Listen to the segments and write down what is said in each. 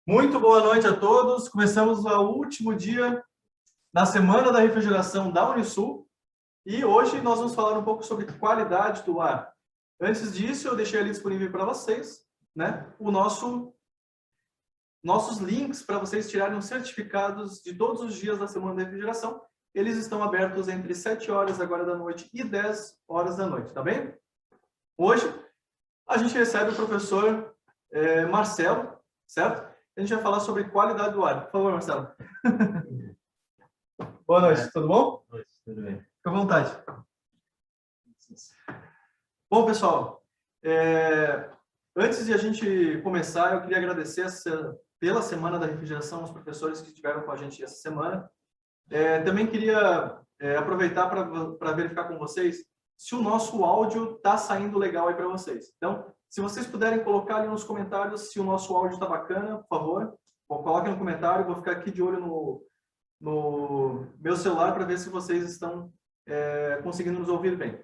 Muito boa noite a todos. Começamos o último dia da Semana da Refrigeração da Unisul e hoje nós vamos falar um pouco sobre qualidade do ar. Antes disso, eu deixei ali disponível para vocês, né, nossos links para vocês tirarem os certificados de todos os dias da Semana da Refrigeração. Eles estão abertos entre 7 horas agora da noite e 10 horas da noite, tá bem? Hoje, a gente recebe o professor Marcelo, certo? A gente vai falar sobre qualidade do ar. Por favor, Marcelo. Boa noite, tudo bom? Boa noite, tudo bem. Fica à vontade. Bom, pessoal, antes de a gente começar, eu queria agradecer pela Semana da Refrigeração aos professores que estiveram com a gente essa semana. Também queria aproveitar para verificar com vocês se o nosso áudio está saindo legal aí para vocês. Então, se vocês puderem colocar ali nos comentários se o nosso áudio está bacana, por favor, coloquem no comentário. Vou ficar aqui de olho no meu celular para ver se vocês estão conseguindo nos ouvir bem.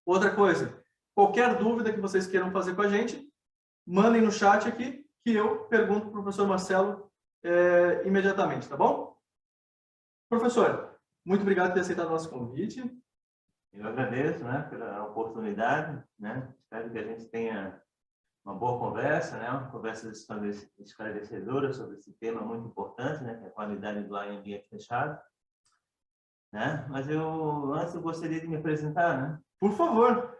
Outra coisa, qualquer dúvida que vocês queiram fazer com a gente, mandem no chat aqui que eu pergunto para o professor Marcelo imediatamente, tá bom? Professor, muito obrigado por ter aceitado o nosso convite. Eu agradeço, né, pela oportunidade, né? Espero que a gente tenha uma boa conversa, né? Uma conversa esclarecedora sobre esse tema muito importante, né? Que é a qualidade do ar em ambiente fechado, né? Mas antes eu gostaria de me apresentar, né? Por favor.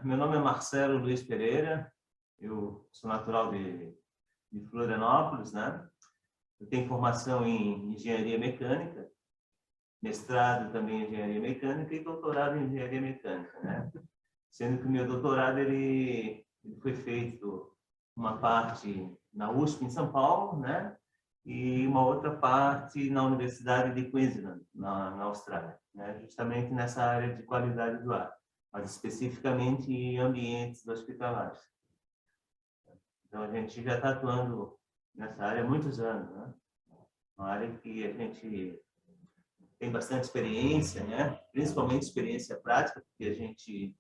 Meu nome é Marcelo Luiz Pereira, eu sou natural de Florianópolis, né? Eu tenho formação em engenharia mecânica, mestrado também em engenharia mecânica e doutorado em engenharia mecânica, né? Sendo que o meu doutorado ele foi feito uma parte na USP em São Paulo, né? E uma outra parte na Universidade de Queensland, na Austrália, né? Justamente nessa área de qualidade do ar, mas especificamente em ambientes hospitalares. Então a gente já está atuando nessa área há muitos anos, né? Uma área que a gente tem bastante experiência, né? Principalmente experiência prática, porque a gente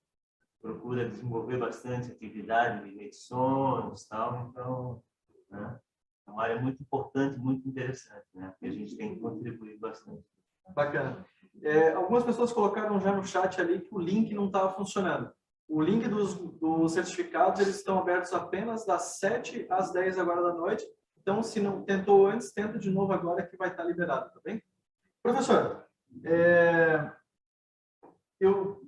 procura desenvolver bastante atividade de medições e tal, então, né? É uma área muito importante, muito interessante, né? Que a gente tem que contribuir bastante. Bacana. Algumas pessoas colocaram já no chat ali que o link não estava funcionando. O link dos certificados, eles estão abertos apenas das 7 às 10 agora da noite. Então, se não tentou antes, tenta de novo agora que vai estar liberado, tá bem? Professor, eu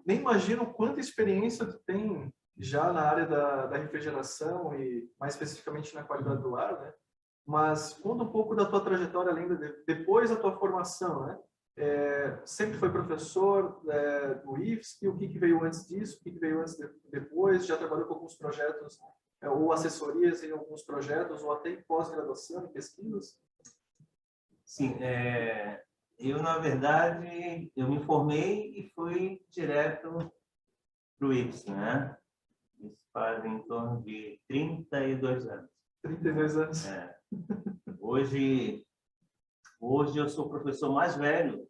nem imagino quanta experiência tu tem já na área da refrigeração e mais especificamente na qualidade do ar, né? Mas conta um pouco da tua trajetória além depois da tua formação, né? Sempre foi professor do IFSC, o que veio antes disso, o que veio antes depois, já trabalhou com alguns projetos ou assessorias em alguns projetos ou até em pós-graduação, em pesquisas? Sim, eu, na verdade, eu me formei e fui direto para o IFSC, né? Isso faz em torno de 32 anos. 32 anos. Hoje eu sou o professor mais velho,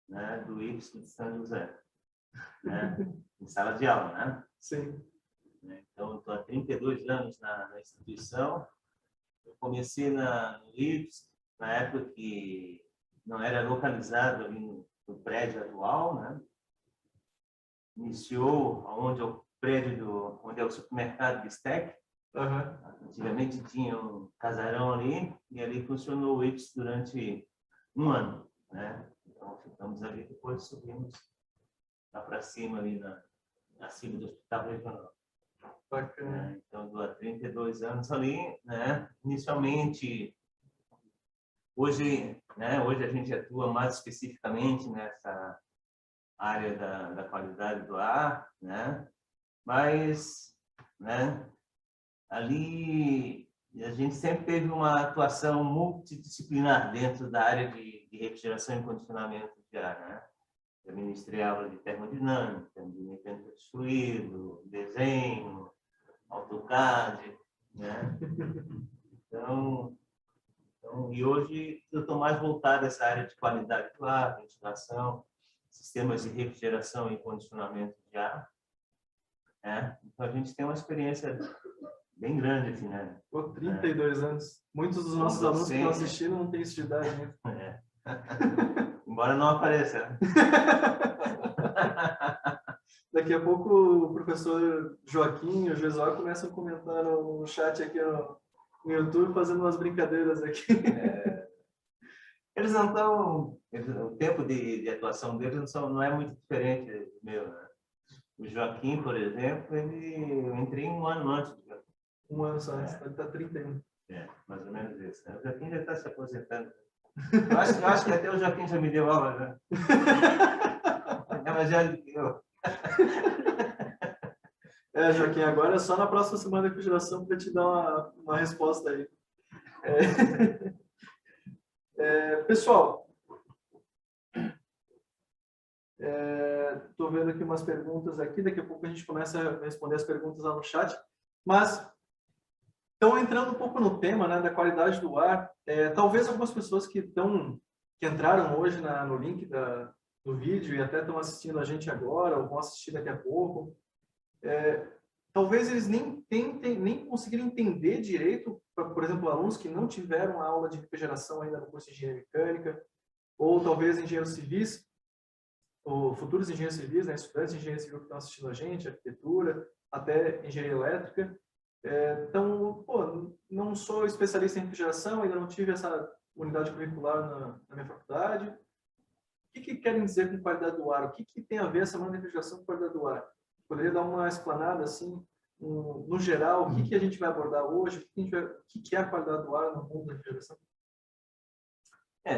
né, do IFSC de São José, né? Em sala de aula, né? Sim. Então, estou há 32 anos na instituição. Eu comecei no IFSC na época que não era localizado ali no prédio atual, né? Iniciou onde é o prédio onde é o supermercado Bistec. Uhum. Antigamente tinha um casarão ali e ali funcionou o IFSC durante um ano, né? Então ficamos ali, depois subimos lá para cima ali acima do Hospital Regional. Bacana. Então há 32 anos ali, né? Inicialmente hoje a gente atua mais especificamente nessa área da qualidade do ar, né? Mas, né, ali a gente sempre teve uma atuação multidisciplinar dentro da área de refrigeração e condicionamento de ar, né? Eu ministrei aula de termodinâmica, de mecânica de fluido, desenho, AutoCAD, né? Então, e hoje eu estou mais voltado a essa área de qualidade do ar, ventilação, sistemas de refrigeração e condicionamento de ar. Então, a gente tem uma experiência bem grande, assim, né? Pô, 32 anos. Muitos dos nossos alunos que estão assistindo não têm essa idade ainda. É. Embora não apareça. Daqui a pouco o professor Joaquim e o Jesuá começam a comentar no chat aqui no YouTube, fazendo umas brincadeiras aqui. Eles não estão... O tempo de atuação deles não é muito diferente do meu, né? O Joaquim, por exemplo, eu entrei 1 ano antes. Um ano só, ele está 31. Mais ou menos isso. Né? O Joaquim já está se aposentando. Eu acho que até o Joaquim já me deu aula, né? É mais velho que eu. Joaquim, agora é só na próxima semana de refrigeração para te dar uma resposta aí. Pessoal, estou vendo aqui umas perguntas aqui, daqui a pouco a gente começa a responder as perguntas lá no chat, mas então entrando um pouco no tema, né, da qualidade do ar, talvez algumas pessoas que entraram hoje no link do vídeo e até estão assistindo a gente agora ou vão assistir daqui a pouco, talvez eles nem conseguiram entender direito, por exemplo, alunos que não tiveram aula de refrigeração ainda no curso de engenharia mecânica, ou talvez engenheiros civis, ou futuros engenheiros civis, né, estudantes de engenharia civil que estão assistindo a gente, arquitetura, até engenharia elétrica. Então, não sou especialista em refrigeração, ainda não tive essa unidade curricular na minha faculdade. O que querem dizer com qualidade do ar? O que tem a ver essa semana de refrigeração com qualidade do ar? Poderia dar uma explanada, assim, no geral, o que a gente vai abordar hoje? O que é a qualidade do ar no mundo da refrigeração?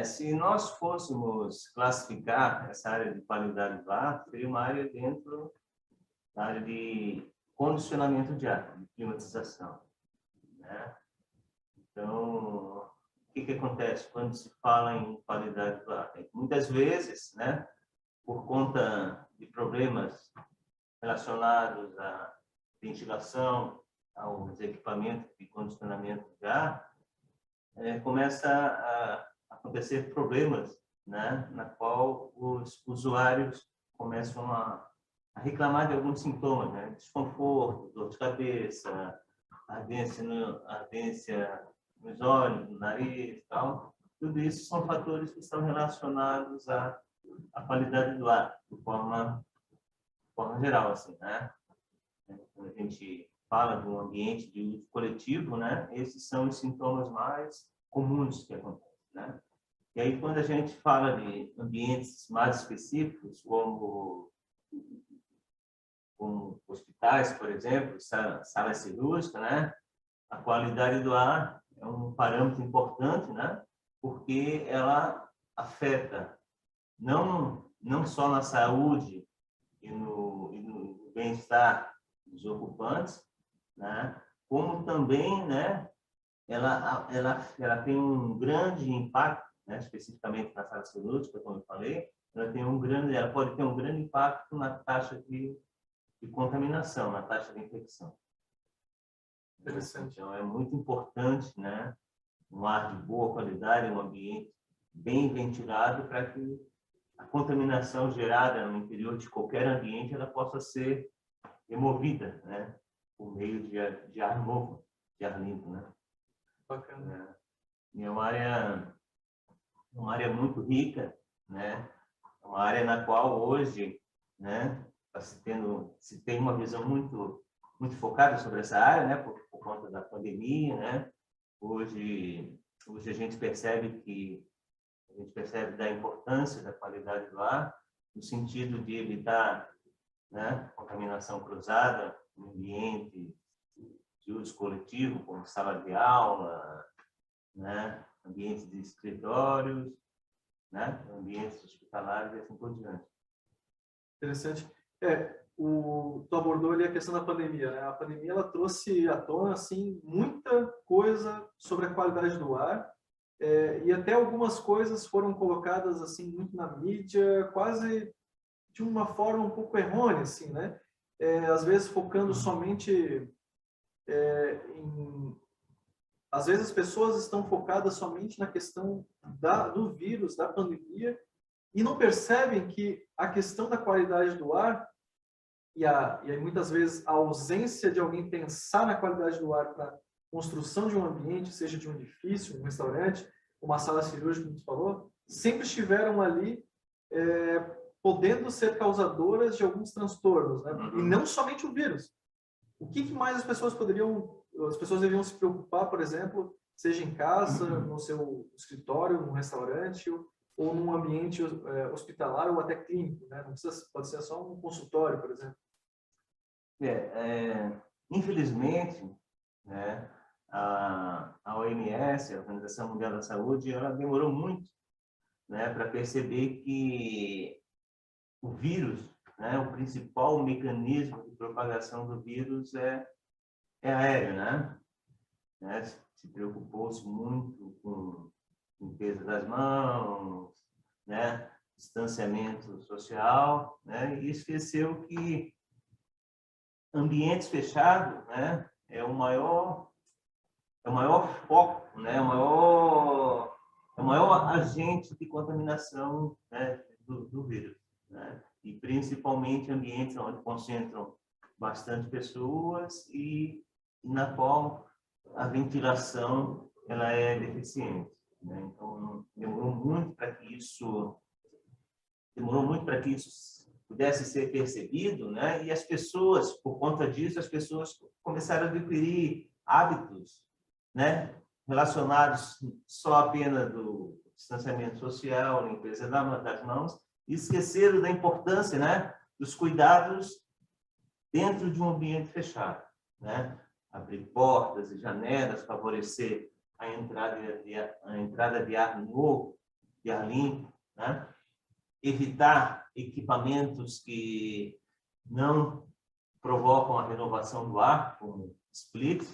Se nós fôssemos classificar essa área de qualidade do ar, seria uma área dentro da área de condicionamento de ar, de climatização, né? Então, o que acontece quando se fala em qualidade do ar? Muitas vezes, né, por conta de problemas relacionados à ventilação, aos equipamentos de condicionamento de ar, começa a acontecer problemas, né, na qual os usuários começam a reclamar de alguns sintomas, né, desconforto, dor de cabeça, ardência nos olhos, no nariz, tal. Tudo isso são fatores que estão relacionados à qualidade do ar, de forma geral, assim, né? Quando a gente fala de um ambiente de uso coletivo, né, esses são os sintomas mais comuns que acontecem, né? E aí, quando a gente fala de ambientes mais específicos, como hospitais, por exemplo, salas cirúrgicas, né, a qualidade do ar é um parâmetro importante, né, porque ela afeta não só na saúde e no bem-estar dos ocupantes, né, como também, né, ela tem um grande impacto, né, especificamente na sala cirúrgica, como eu falei, ela pode ter um grande impacto na taxa de contaminação, na taxa de infecção. Interessante. Então, é muito importante, né, um ar de boa qualidade, um ambiente bem ventilado, para que a contaminação gerada no interior de qualquer ambiente ela possa ser removida, né, por meio de ar novo, de ar limpo, né? Bacana. E é uma área muito rica, né? Uma área na qual hoje, né, se tem uma visão muito focada sobre essa área, né, por conta da pandemia, né? Hoje a gente percebe da importância da qualidade do ar no sentido de evitar, né, contaminação cruzada no ambiente de uso coletivo, como sala de aula, né, ambientes de escritórios, né, ambientes hospitalares e assim por diante. Interessante. Tu abordou ali a questão da pandemia, né? A pandemia ela trouxe à tona assim muita coisa sobre a qualidade do ar, e até algumas coisas foram colocadas assim muito na mídia, quase de uma forma um pouco errônea, assim, né? Às vezes focando somente às vezes as pessoas estão focadas somente na questão do vírus, da pandemia, e não percebem que a questão da qualidade do ar e aí muitas vezes a ausência de alguém pensar na qualidade do ar para construção de um ambiente, seja de um edifício, um restaurante, uma sala cirúrgica, como você falou, sempre estiveram ali podendo ser causadoras de alguns transtornos, né? E não somente o vírus. O que mais as pessoas deveriam se preocupar, por exemplo, seja em casa, no seu escritório, num restaurante, ou num ambiente hospitalar ou até clínico, né? Não precisa, pode ser só um consultório, por exemplo. Infelizmente, né, a OMS, a Organização Mundial da Saúde, ela demorou muito, né, para perceber que o vírus, né, o principal mecanismo de propagação do vírus é aéreo, né? Se preocupou-se muito com limpeza das mãos, né, distanciamento social, né, e esqueceu que ambientes fechados, né, é o maior foco, né, o maior agente de contaminação, né, do vírus, né? E principalmente ambientes onde concentram bastante pessoas e na qual a ventilação ela é deficiente, né? Então demorou muito para que isso pudesse ser percebido, né? E as pessoas, por conta disso, as pessoas começaram a adquirir hábitos, né, relacionados só apenas do distanciamento social, limpeza das mãos, e esqueceram da importância, né, dos cuidados dentro de um ambiente fechado, né? Abrir portas e janelas, favorecer a entrada de ar novo, de ar limpo, né? Evitar equipamentos que não provocam a renovação do ar, como split,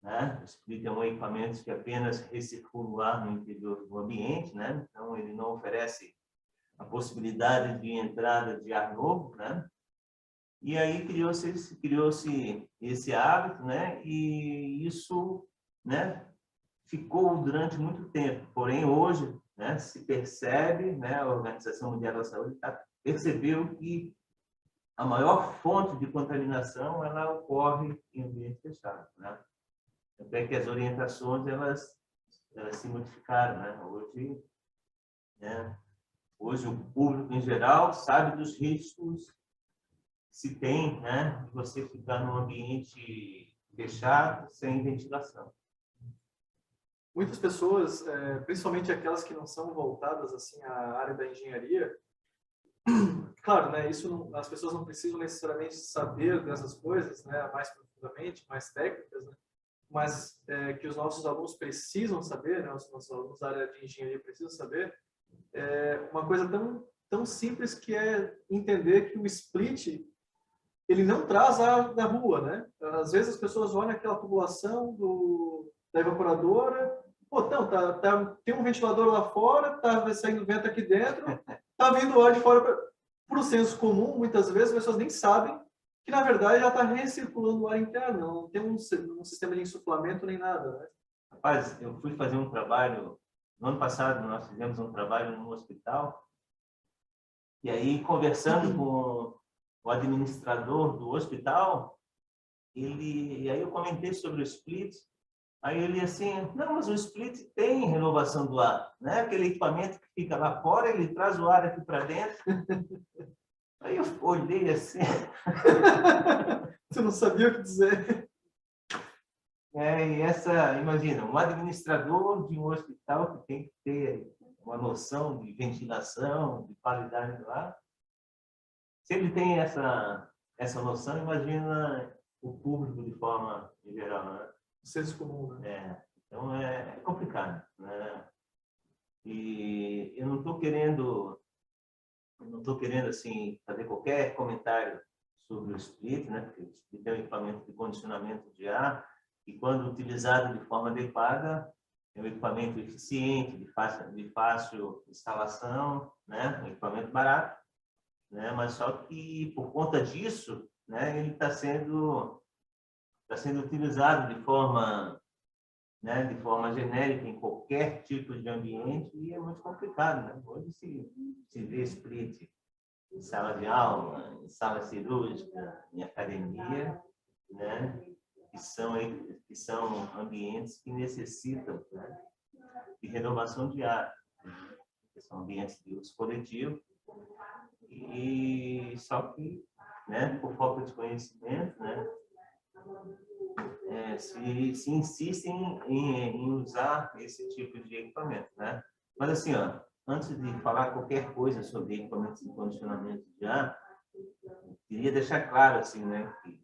né? O split é um equipamento que apenas recircula o ar no interior do ambiente, né? Então ele não oferece a possibilidade de entrada de ar novo, né? E aí criou-se esse hábito, né? E isso, né, ficou durante muito tempo. Porém, hoje, né, se percebe, né, a Organização Mundial da Saúde percebeu que a maior fonte de contaminação ela ocorre em ambiente fechado, né? Até que as orientações elas se modificaram, né? Hoje o público em geral sabe dos riscos que se tem, né, de você ficar num ambiente fechado sem ventilação. Muitas pessoas, principalmente aquelas que não são voltadas assim à área da engenharia, claro, né, as pessoas não precisam necessariamente saber dessas coisas, né, mais profundamente, mais técnicas, né, mas que os nossos alunos precisam saber, né, os nossos alunos da área de engenharia precisam saber, uma coisa tão simples que é entender que o split ele não traz ar da rua, né? Às vezes as pessoas olham aquela tubulação da evaporadora, pô, então, tem um ventilador lá fora, tá saindo vento aqui dentro, tá vindo ar de fora. Por um senso comum, muitas vezes as pessoas nem sabem que, na verdade, já está recirculando o ar interno, não tem um sistema de insuflamento nem nada, né? Rapaz, eu fui fazer um trabalho, no ano passado nós fizemos um trabalho no hospital, e aí conversando com o administrador do hospital, e aí eu comentei sobre o split, aí ele assim, não, mas o split tem renovação do ar, né? Aquele equipamento que fica lá fora, ele traz o ar aqui para dentro. Aí eu olhei assim. Você não sabia o que dizer. Imagina, um administrador de um hospital que tem que ter uma noção de ventilação, de qualidade do ar. Se ele tem essa noção, imagina o público de forma geral, né? Senso comum, né? Então é complicado, né? E eu não estou querendo assim fazer qualquer comentário sobre o split, né? Porque o split é um equipamento de condicionamento de ar e quando utilizado de forma adequada é um equipamento eficiente, de fácil instalação, né? Um equipamento barato, né? Mas só que por conta disso, né? Ele está sendo utilizado de forma genérica em qualquer tipo de ambiente e é muito complicado, né? Hoje se vê split em sala de aula, em sala cirúrgica, em academia, né? Que são ambientes que necessitam, né, de renovação de ar, que são ambientes de uso coletivo, e só que, né, por falta de conhecimento, né, se insistem em usar esse tipo de equipamento, né? Mas assim, ó, antes de falar qualquer coisa sobre equipamentos de condicionamento de ar, queria deixar claro assim, né, que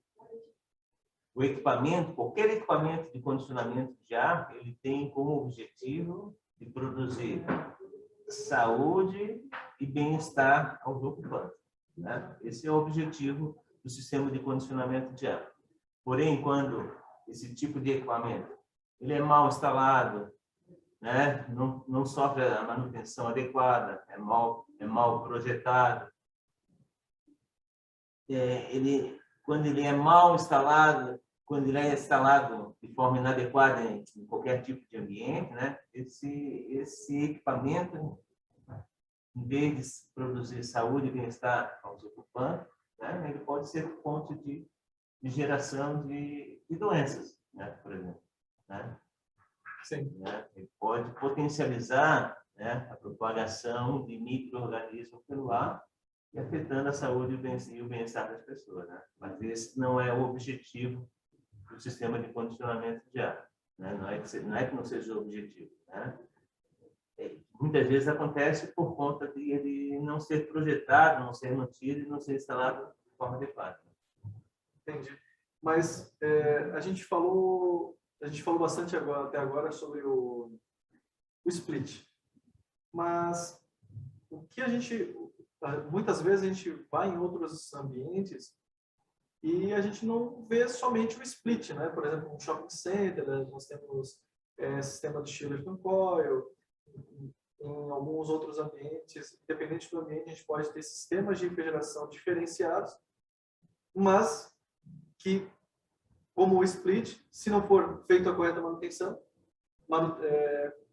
o equipamento, qualquer equipamento de condicionamento de ar, ele tem como objetivo de produzir saúde e bem-estar aos ocupantes, né? Esse é o objetivo do sistema de condicionamento de ar. Porém, quando esse tipo de equipamento ele é mal instalado, né, não sofre a manutenção adequada, é mal projetado, quando ele é mal instalado, quando ele é instalado de forma inadequada em qualquer tipo de ambiente, né, esse equipamento, em vez de produzir saúde e bem-estar aos ocupantes, né, ele pode ser fonte de geração de doenças, né, por exemplo, né? Sim. Né? Ele pode potencializar, né, a propagação de micro-organismos pelo ar e afetando a saúde e o bem-estar das pessoas, né? Mas esse não é o objetivo do sistema de condicionamento de ar, né? Não é que não seja o objetivo, né? Muitas vezes acontece por conta de ele não ser projetado, não ser mantido e não ser instalado de forma adequada. Entendi. Mas a gente falou bastante agora, até agora sobre o split. Mas o que muitas vezes a gente vai em outros ambientes e a gente não vê somente o split, né? Por exemplo, no shopping center, nós temos sistema de chiller and coil. Em alguns outros ambientes, independente do ambiente, a gente pode ter sistemas de refrigeração diferenciados, mas que, como o split, se não for feita a correta manutenção,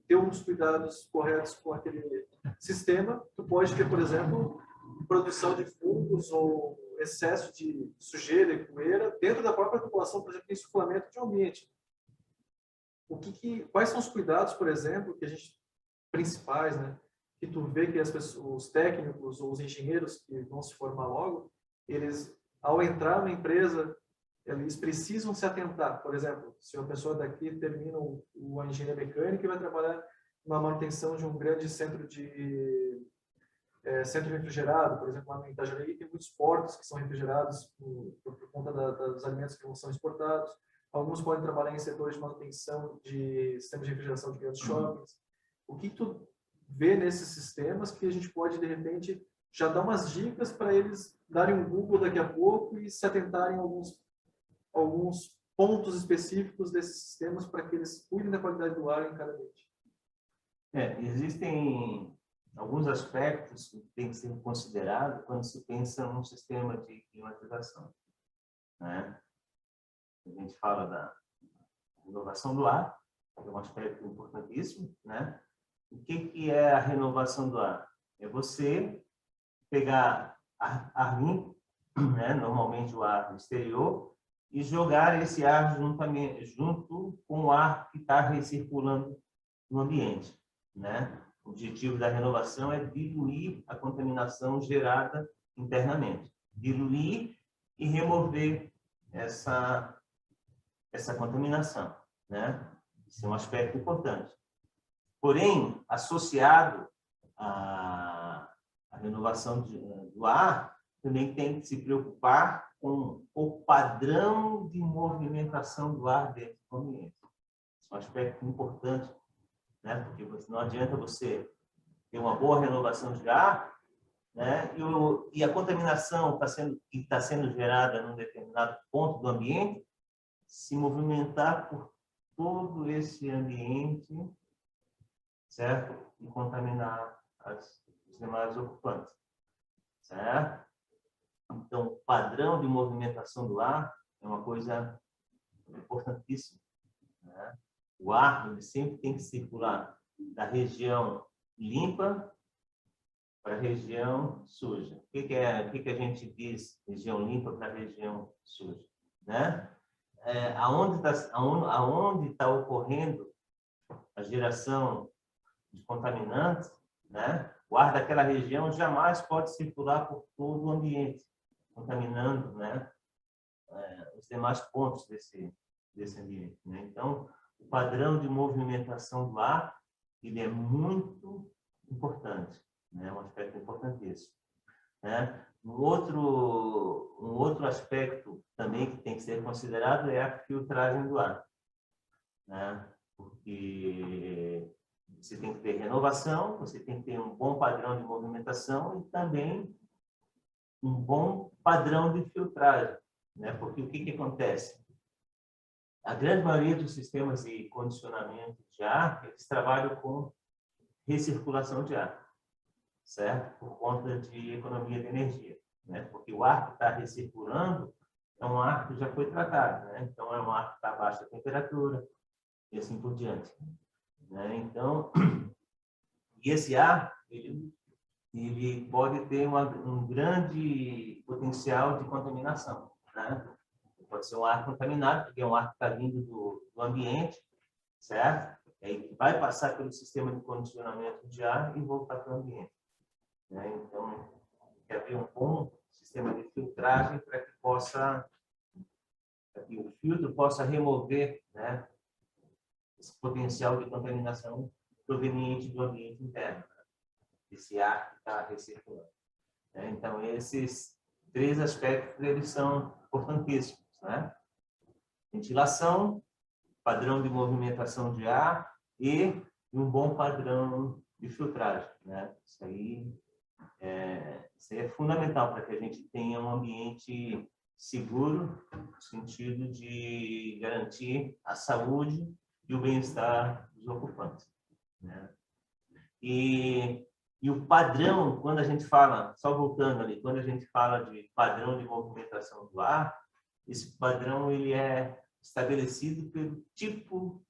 ter uns cuidados corretos com aquele sistema, tu pode ter, por exemplo, produção de fungos ou excesso de sujeira e poeira dentro da própria população, por exemplo, insuflamento de um ambiente. Quais são os cuidados, por exemplo, que a gente principais, né, que tu vê que os técnicos ou os engenheiros que vão se formar logo, eles, ao entrar na empresa, eles precisam se atentar. Por exemplo, se uma pessoa daqui termina a engenharia mecânica e vai trabalhar na manutenção de um grande centro refrigerado, por exemplo, lá no Itajaí tem muitos portos que são refrigerados por conta dos alimentos que não são exportados. Alguns podem trabalhar em setores de manutenção de sistemas de refrigeração de grandes shoppings. O que tu vê nesses sistemas que a gente pode, de repente, já dar umas dicas para eles darem um Google daqui a pouco e se atentarem a alguns pontos específicos desses sistemas para que eles cuidem da qualidade do ar em cada ambiente? Existem alguns aspectos que têm que ser considerados quando se pensa num sistema de climatização, né? A gente fala da renovação do ar, que é um aspecto importantíssimo, né? O que é a renovação do ar? É você pegar ar limpo, né? Normalmente o ar exterior, e jogar esse ar junto com o ar que está recirculando no ambiente, né? O objetivo da renovação é diluir a contaminação gerada internamente, diluir e remover essa contaminação, né? Isso é um aspecto importante. Porém, associado à renovação do ar, também tem que se preocupar com o padrão de movimentação do ar dentro do ambiente. Isso é um aspecto importante, né? Porque não adianta você ter uma boa renovação de ar, né? E a contaminação que está sendo gerada num determinado ponto do ambiente se movimentar por todo esse ambiente, certo? E contaminar os demais ocupantes, certo? Então, o padrão de movimentação do ar é uma coisa importantíssima, né? O ar ele sempre tem que circular da região limpa para a região suja. O que a gente diz região limpa para a região suja? Né? Aonde está ocorrendo a geração de contaminantes, né? O ar daquela região jamais pode circular por todo o ambiente, contaminando, né? Os demais pontos desse ambiente. Né? Então, o padrão de movimentação do ar ele é muito importante, né? Um aspecto importantíssimo. Né? Um outro aspecto também que tem que ser considerado é a filtragem do ar, né? Porque você tem que ter renovação, você tem que ter um bom padrão de movimentação e também um bom padrão de filtragem, né? Porque o que acontece? A grande maioria dos sistemas de condicionamento de ar, eles trabalham com recirculação de ar, certo? Por conta de economia de energia, né? Porque o ar que está recirculando é um ar que já foi tratado, né? Então, é um ar que está a baixa temperatura e assim por diante, né? Então, e esse ar, ele pode ter um grande potencial de contaminação, né? Pode ser um ar contaminado, porque é um ar que está vindo do ambiente, certo? E aí vai passar pelo sistema de condicionamento de ar e voltar para o ambiente, né? Então, tem que haver um bom sistema de filtragem para que o filtro possa remover, né, esse potencial de contaminação proveniente do ambiente interno, esse ar que está recirculando. Né? Então, esses 3 aspectos eles são importantíssimos, né? Ventilação, padrão de movimentação de ar e um bom padrão de filtragem, né? Isso aí é fundamental para que a gente tenha um ambiente seguro, no sentido de garantir a saúde e o bem-estar dos ocupantes, né? E o padrão, quando a gente fala, só voltando ali, quando a gente fala de padrão de movimentação do ar, esse padrão ele é estabelecido pelo tipo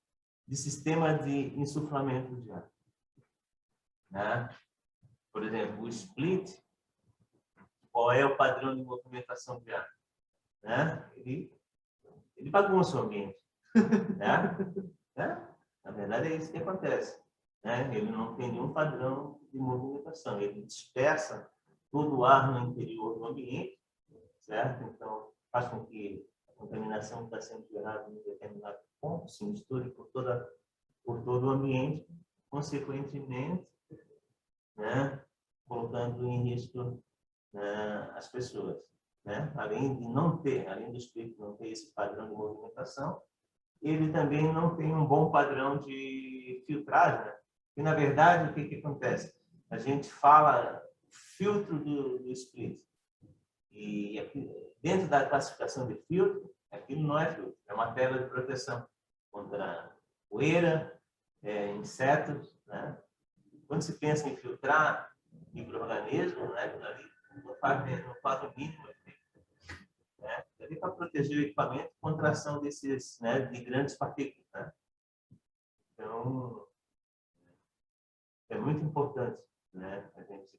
de sistema de insuflamento de ar, né? Por exemplo, o split, qual é o padrão de movimentação de ar? Né? Ele bagunça o ambiente, né? Na verdade, é isso que acontece, né? Ele não tem nenhum padrão de movimentação, ele dispersa todo o ar no interior do ambiente, certo? Então, faz com que a contaminação que está sendo gerada em determinado ponto se misture por todo o ambiente, consequentemente, né, colocando em risco, né, as pessoas, né? Além do espírito não ter esse padrão de movimentação, ele também não tem um bom padrão de filtragem, né? E, na verdade, o que acontece? A gente fala filtro do split. E aqui, dentro da classificação de filtro, aquilo não é filtro, é uma tela de proteção contra poeira, insetos, né? Quando se pensa em filtrar micro-organismos, né, não faz o mínimo efeito, né? Ali para proteger o equipamento contra a ação desses, né, de grandes partículas, né? Então, é muito importante, né, a gente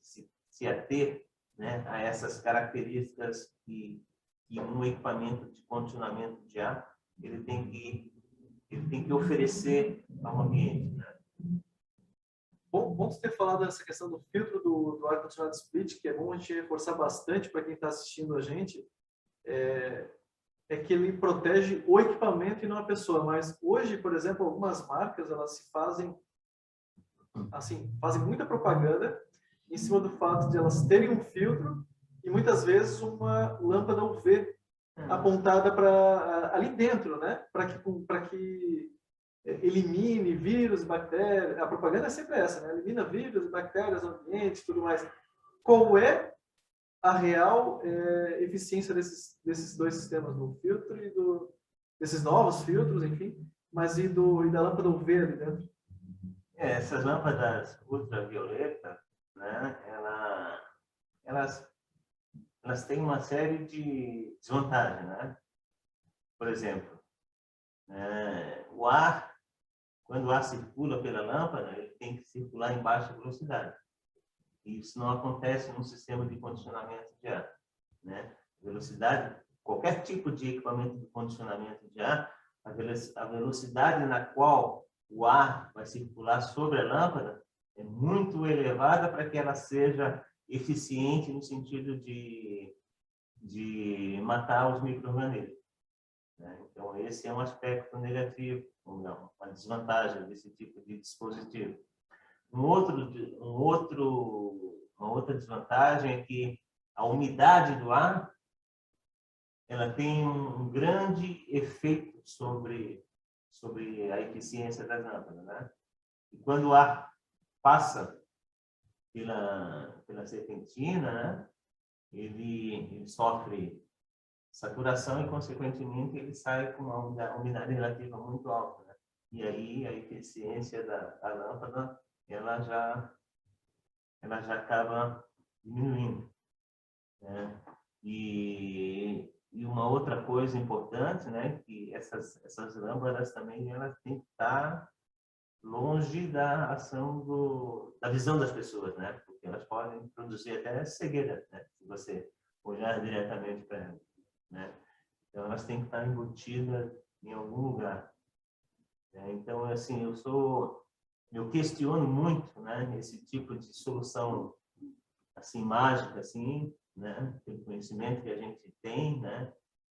se ater, né, a essas características que um equipamento de condicionamento de ar ele tem que oferecer ao ambiente, né? Bom você ter falado dessa questão do filtro do ar-condicionado split, que é bom a gente reforçar bastante para quem está assistindo a gente, é que ele protege o equipamento e não a pessoa. Mas hoje, por exemplo, algumas marcas elas se fazem muita propaganda em cima do fato de elas terem um filtro e muitas vezes uma lâmpada UV apontada para ali dentro, né? Para que elimine vírus e bactérias. A propaganda é sempre essa, né? Elimina vírus e bactérias no ambiente e tudo mais. Qual é a real eficiência desses 2 sistemas, do filtro e desses novos filtros, enfim, mas e da lâmpada UV ali dentro? Essas lâmpadas ultravioleta, né? Elas têm uma série de desvantagens, né? Por exemplo, quando o ar circula pela lâmpada, ele tem que circular em baixa velocidade, E isso não acontece num sistema de condicionamento de ar, né? Velocidade, qualquer tipo de equipamento de condicionamento de ar, a velocidade na qual o ar vai circular sobre a lâmpada é muito elevada para que ela seja eficiente no sentido de matar os micro-organismos, né? Então, esse é um aspecto negativo, ou não, uma desvantagem desse tipo de dispositivo. Uma outra desvantagem é que a umidade do ar ela tem um grande efeito sobre a eficiência das lâmpadas, né? E quando o ar passa pela serpentina, né? Ele sofre saturação e, consequentemente, ele sai com uma umidade relativa muito alta, né? E aí a eficiência da lâmpada ela já acaba diminuindo, né? E uma outra coisa importante, né, que essas lâmpadas também elas têm que estar longe da ação da visão das pessoas, né? Porque elas podem produzir até cegueira, né? Se você olhar diretamente para elas, né? Então elas têm que estar embutidas em algum lugar, né? Então, assim, eu questiono muito, né, esse tipo de solução assim mágica, assim, né, pelo conhecimento que a gente tem, né,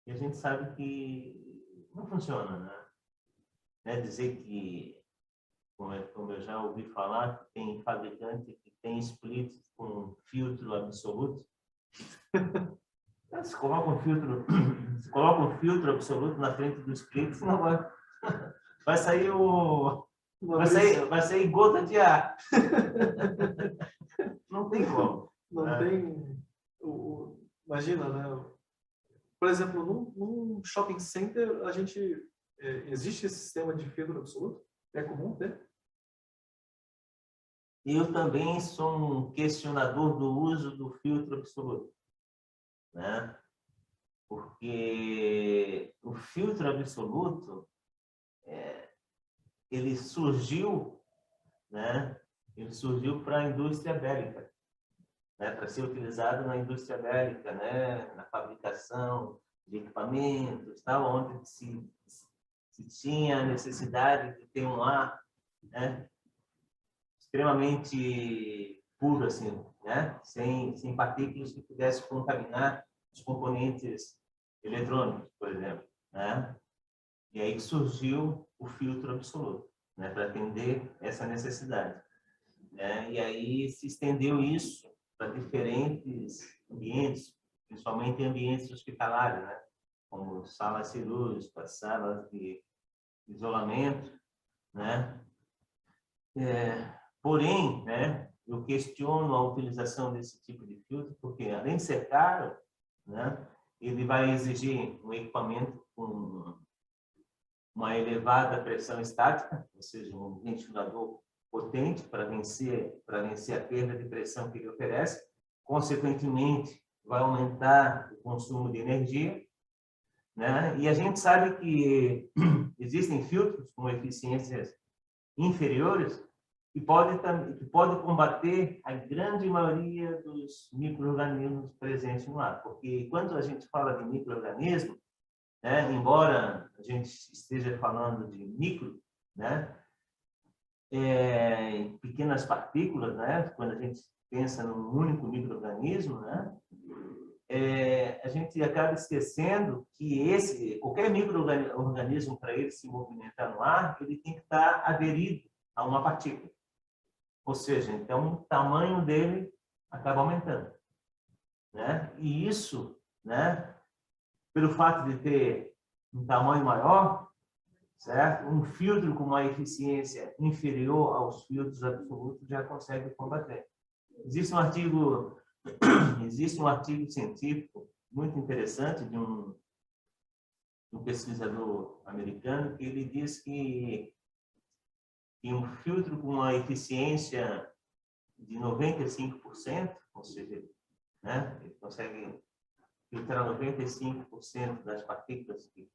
e a gente sabe que não funciona, né? Dizer que, como eu já ouvi falar, que tem fabricante que tem split com filtro absoluto. Se coloca um filtro absoluto na frente do split, não vai sair vai sair gota de ar. Não tem como. Não tem... imagina, né? Por exemplo, num shopping center, existe esse sistema de filtro absoluto? É comum ter? Eu também sou um questionador do uso do filtro absoluto, né? Porque o filtro absoluto ele surgiu, né? Ele surgiu para a indústria bélica, né? Para ser utilizado na indústria bélica, né? Na fabricação de equipamentos, tal, onde se tinha a necessidade de ter um ar, né, extremamente puro, assim, né? Sem partículas que pudessem contaminar os componentes eletrônicos, por exemplo, né? E aí surgiu o filtro absoluto, né, para atender essa necessidade, né? E aí se estendeu isso para diferentes ambientes, principalmente em ambientes hospitalares, né, como salas cirúrgicas, salas de isolamento, né? Porém, né, eu questiono a utilização desse tipo de filtro, porque além de ser caro, né, ele vai exigir um equipamento com uma elevada pressão estática, ou seja, um ventilador potente para vencer a perda de pressão que ele oferece. Consequentemente, vai aumentar o consumo de energia, né? E a gente sabe que existem filtros com eficiências inferiores que pode combater a grande maioria dos micro-organismos presentes no ar. Porque quando a gente fala de micro-organismo, né, embora a gente esteja falando de micro, né, pequenas partículas, né, quando a gente pensa num único micro-organismo, né, a gente acaba esquecendo que qualquer micro-organismo, para ele se movimentar no ar, ele tem que estar aderido a uma partícula. Ou seja, então o tamanho dele acaba aumentando, né? E isso, né, pelo fato de ter um tamanho maior, certo? Um filtro com uma eficiência inferior aos filtros absolutos já consegue combater. Existe um artigo científico muito interessante de um pesquisador americano que ele diz que um filtro com uma eficiência de 95%, ou seja, né, ele consegue filtrar 95% das partículas que,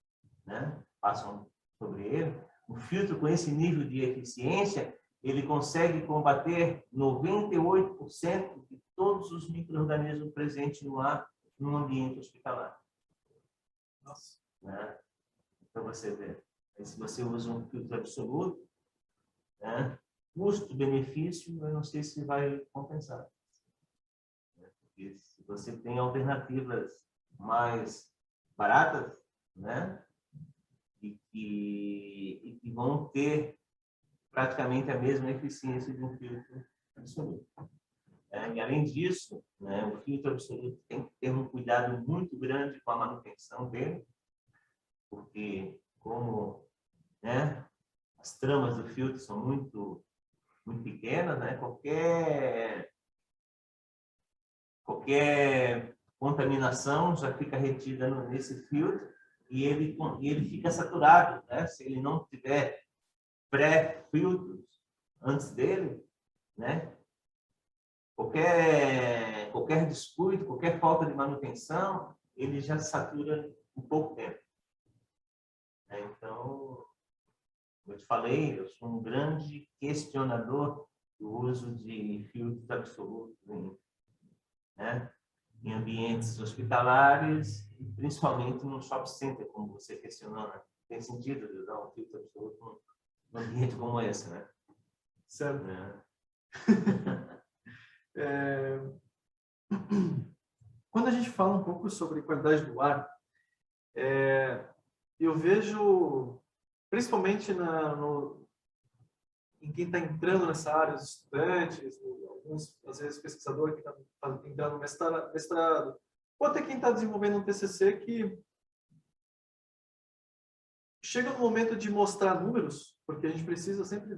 né, passam sobre ele. Um filtro com esse nível de eficiência, ele consegue combater 98% de todos os micro-organismos presentes no ar no ambiente hospitalar. Nossa. Né? Para você ver. Aí, se você usa um filtro absoluto, né? Custo-benefício, eu não sei se vai compensar. Porque se você tem alternativas mais baratas, né? E que vão ter praticamente a mesma eficiência de um filtro absoluto. E além disso, né, o filtro absoluto tem que ter um cuidado muito grande com a manutenção dele, porque como, né, as tramas do filtro são muito pequenas, né, qualquer contaminação já fica retida nesse filtro e ele fica saturado, né? Se ele não tiver pré-filtros antes dele, né? Qualquer descuido, qualquer falta de manutenção, ele já satura em pouco tempo. Então, eu te falei, eu sou um grande questionador do uso de filtros absolutos em ambientes hospitalares, principalmente no shopping center, como você questionou, né? Tem sentido de usar um filtro absoluto num ambiente como esse, né? Certo. Quando a gente fala um pouco sobre qualidade do ar, eu vejo, principalmente em quem está entrando nessa área, os estudantes, alguns, às vezes, pesquisadores que estão entrando no mestrado, ou até quem está desenvolvendo um TCC, que chega no momento de mostrar números, porque a gente precisa sempre,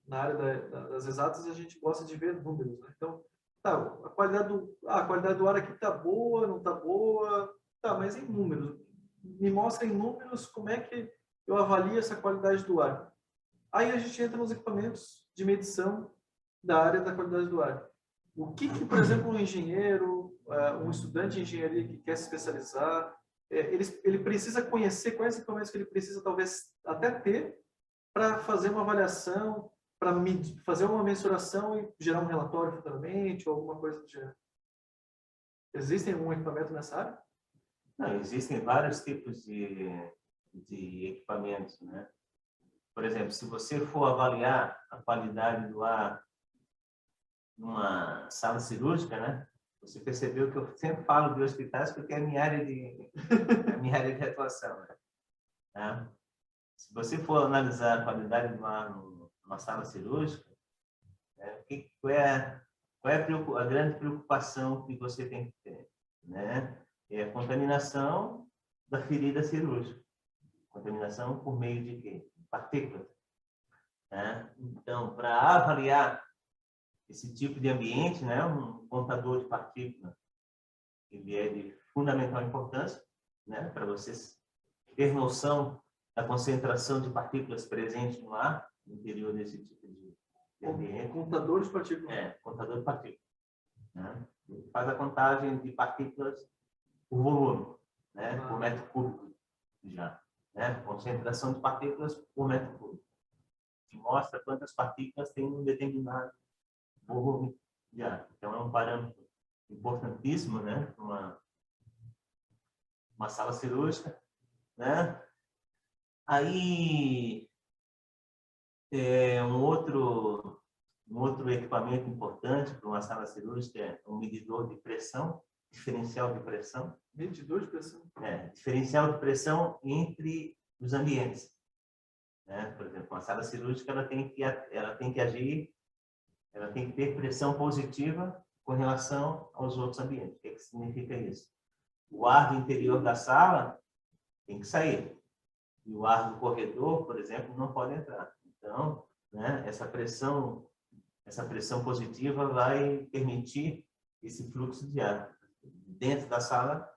na área das exatas, a gente gosta de ver números, né? Então, tá, a qualidade do ar aqui está boa, não está boa, tá, mas em números. Me mostra em números como é que eu avalio essa qualidade do ar. Aí a gente entra nos equipamentos de medição da área da qualidade do ar. O que, por exemplo, um engenheiro, um estudante de engenharia que quer se especializar, ele precisa conhecer quais equipamentos que ele precisa talvez até ter para fazer uma avaliação, para fazer uma mensuração e gerar um relatório futuramente ou alguma coisa do gênero. Existem algum equipamento nessa área? Não, existem vários tipos de equipamentos, né? Por exemplo, se você for avaliar a qualidade do ar numa sala cirúrgica, né? Você percebeu que eu sempre falo de hospitais porque é a minha área de atuação, né? Se você for analisar a qualidade do ar numa sala cirúrgica, qual é a grande preocupação que você tem que ter, né? É a contaminação da ferida cirúrgica. Contaminação por meio de quê? Partículas. Né? Então, para avaliar esse tipo de ambiente, né, um contador de partículas, ele é de fundamental importância, né, para vocês ter noção da concentração de partículas presentes no ar, no interior desse tipo de ambiente. Contador de partículas. Contador de partículas. Né? Ele faz a contagem de partículas por volume, né, por metro cúbico já. Né? Concentração de partículas por metro cúbico. Que mostra quantas partículas tem um determinado volume de ar. Então, é um parâmetro importantíssimo, né? Uma sala cirúrgica, né? Aí, um outro equipamento importante para uma sala cirúrgica é um medidor de pressão, diferencial de pressão. Medidor de pressão? Diferencial de pressão entre os ambientes. Né? Por exemplo, uma sala cirúrgica ela tem que agir, ela tem que ter pressão positiva com relação aos outros ambientes. O que significa isso? O ar do interior da sala tem que sair. E o ar do corredor, por exemplo, não pode entrar. Então, né, essa pressão positiva vai permitir esse fluxo de ar dentro da sala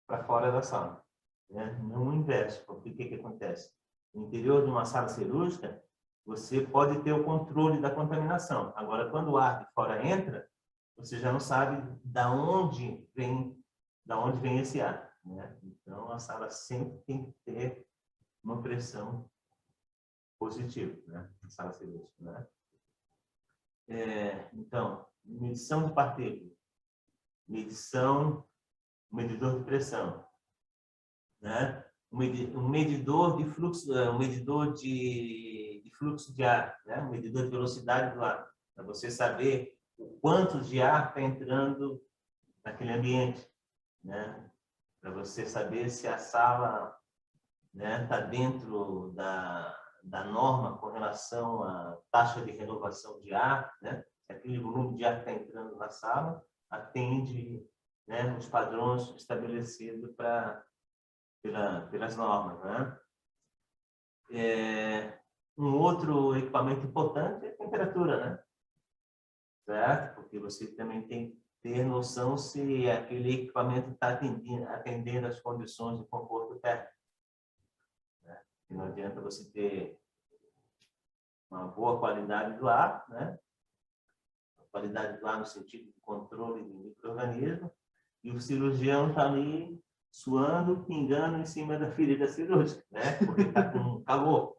para fora da sala. Né? Não o inverso, porque o que acontece? No interior de uma sala cirúrgica, você pode ter o controle da contaminação. Agora, quando o ar de fora entra, você já não sabe da onde vem esse ar. Né? Então, a sala sempre tem que ter uma pressão positivo, né? Na sala cirúrgica, né? Então, medição de partícula, medidor de pressão, né? Um medidor de fluxo, de fluxo de ar, né? Um medidor de velocidade do ar, para você saber o quanto de ar está entrando naquele ambiente, né? Para você saber se a sala, né, está dentro da norma com relação à taxa de renovação de ar, né? Se aquele volume de ar que está entrando na sala atende, né, os padrões estabelecidos pelas normas, né? Um outro equipamento importante é a temperatura, né? Certo? Porque você também tem que ter noção se aquele equipamento está atendendo às condições de conforto térmico, né? E não adianta você ter uma boa qualidade do ar, né? A qualidade do ar no sentido de controle de micro-organismo, e o cirurgião está ali suando, pingando em cima da ferida cirúrgica, né? Porque está com calor,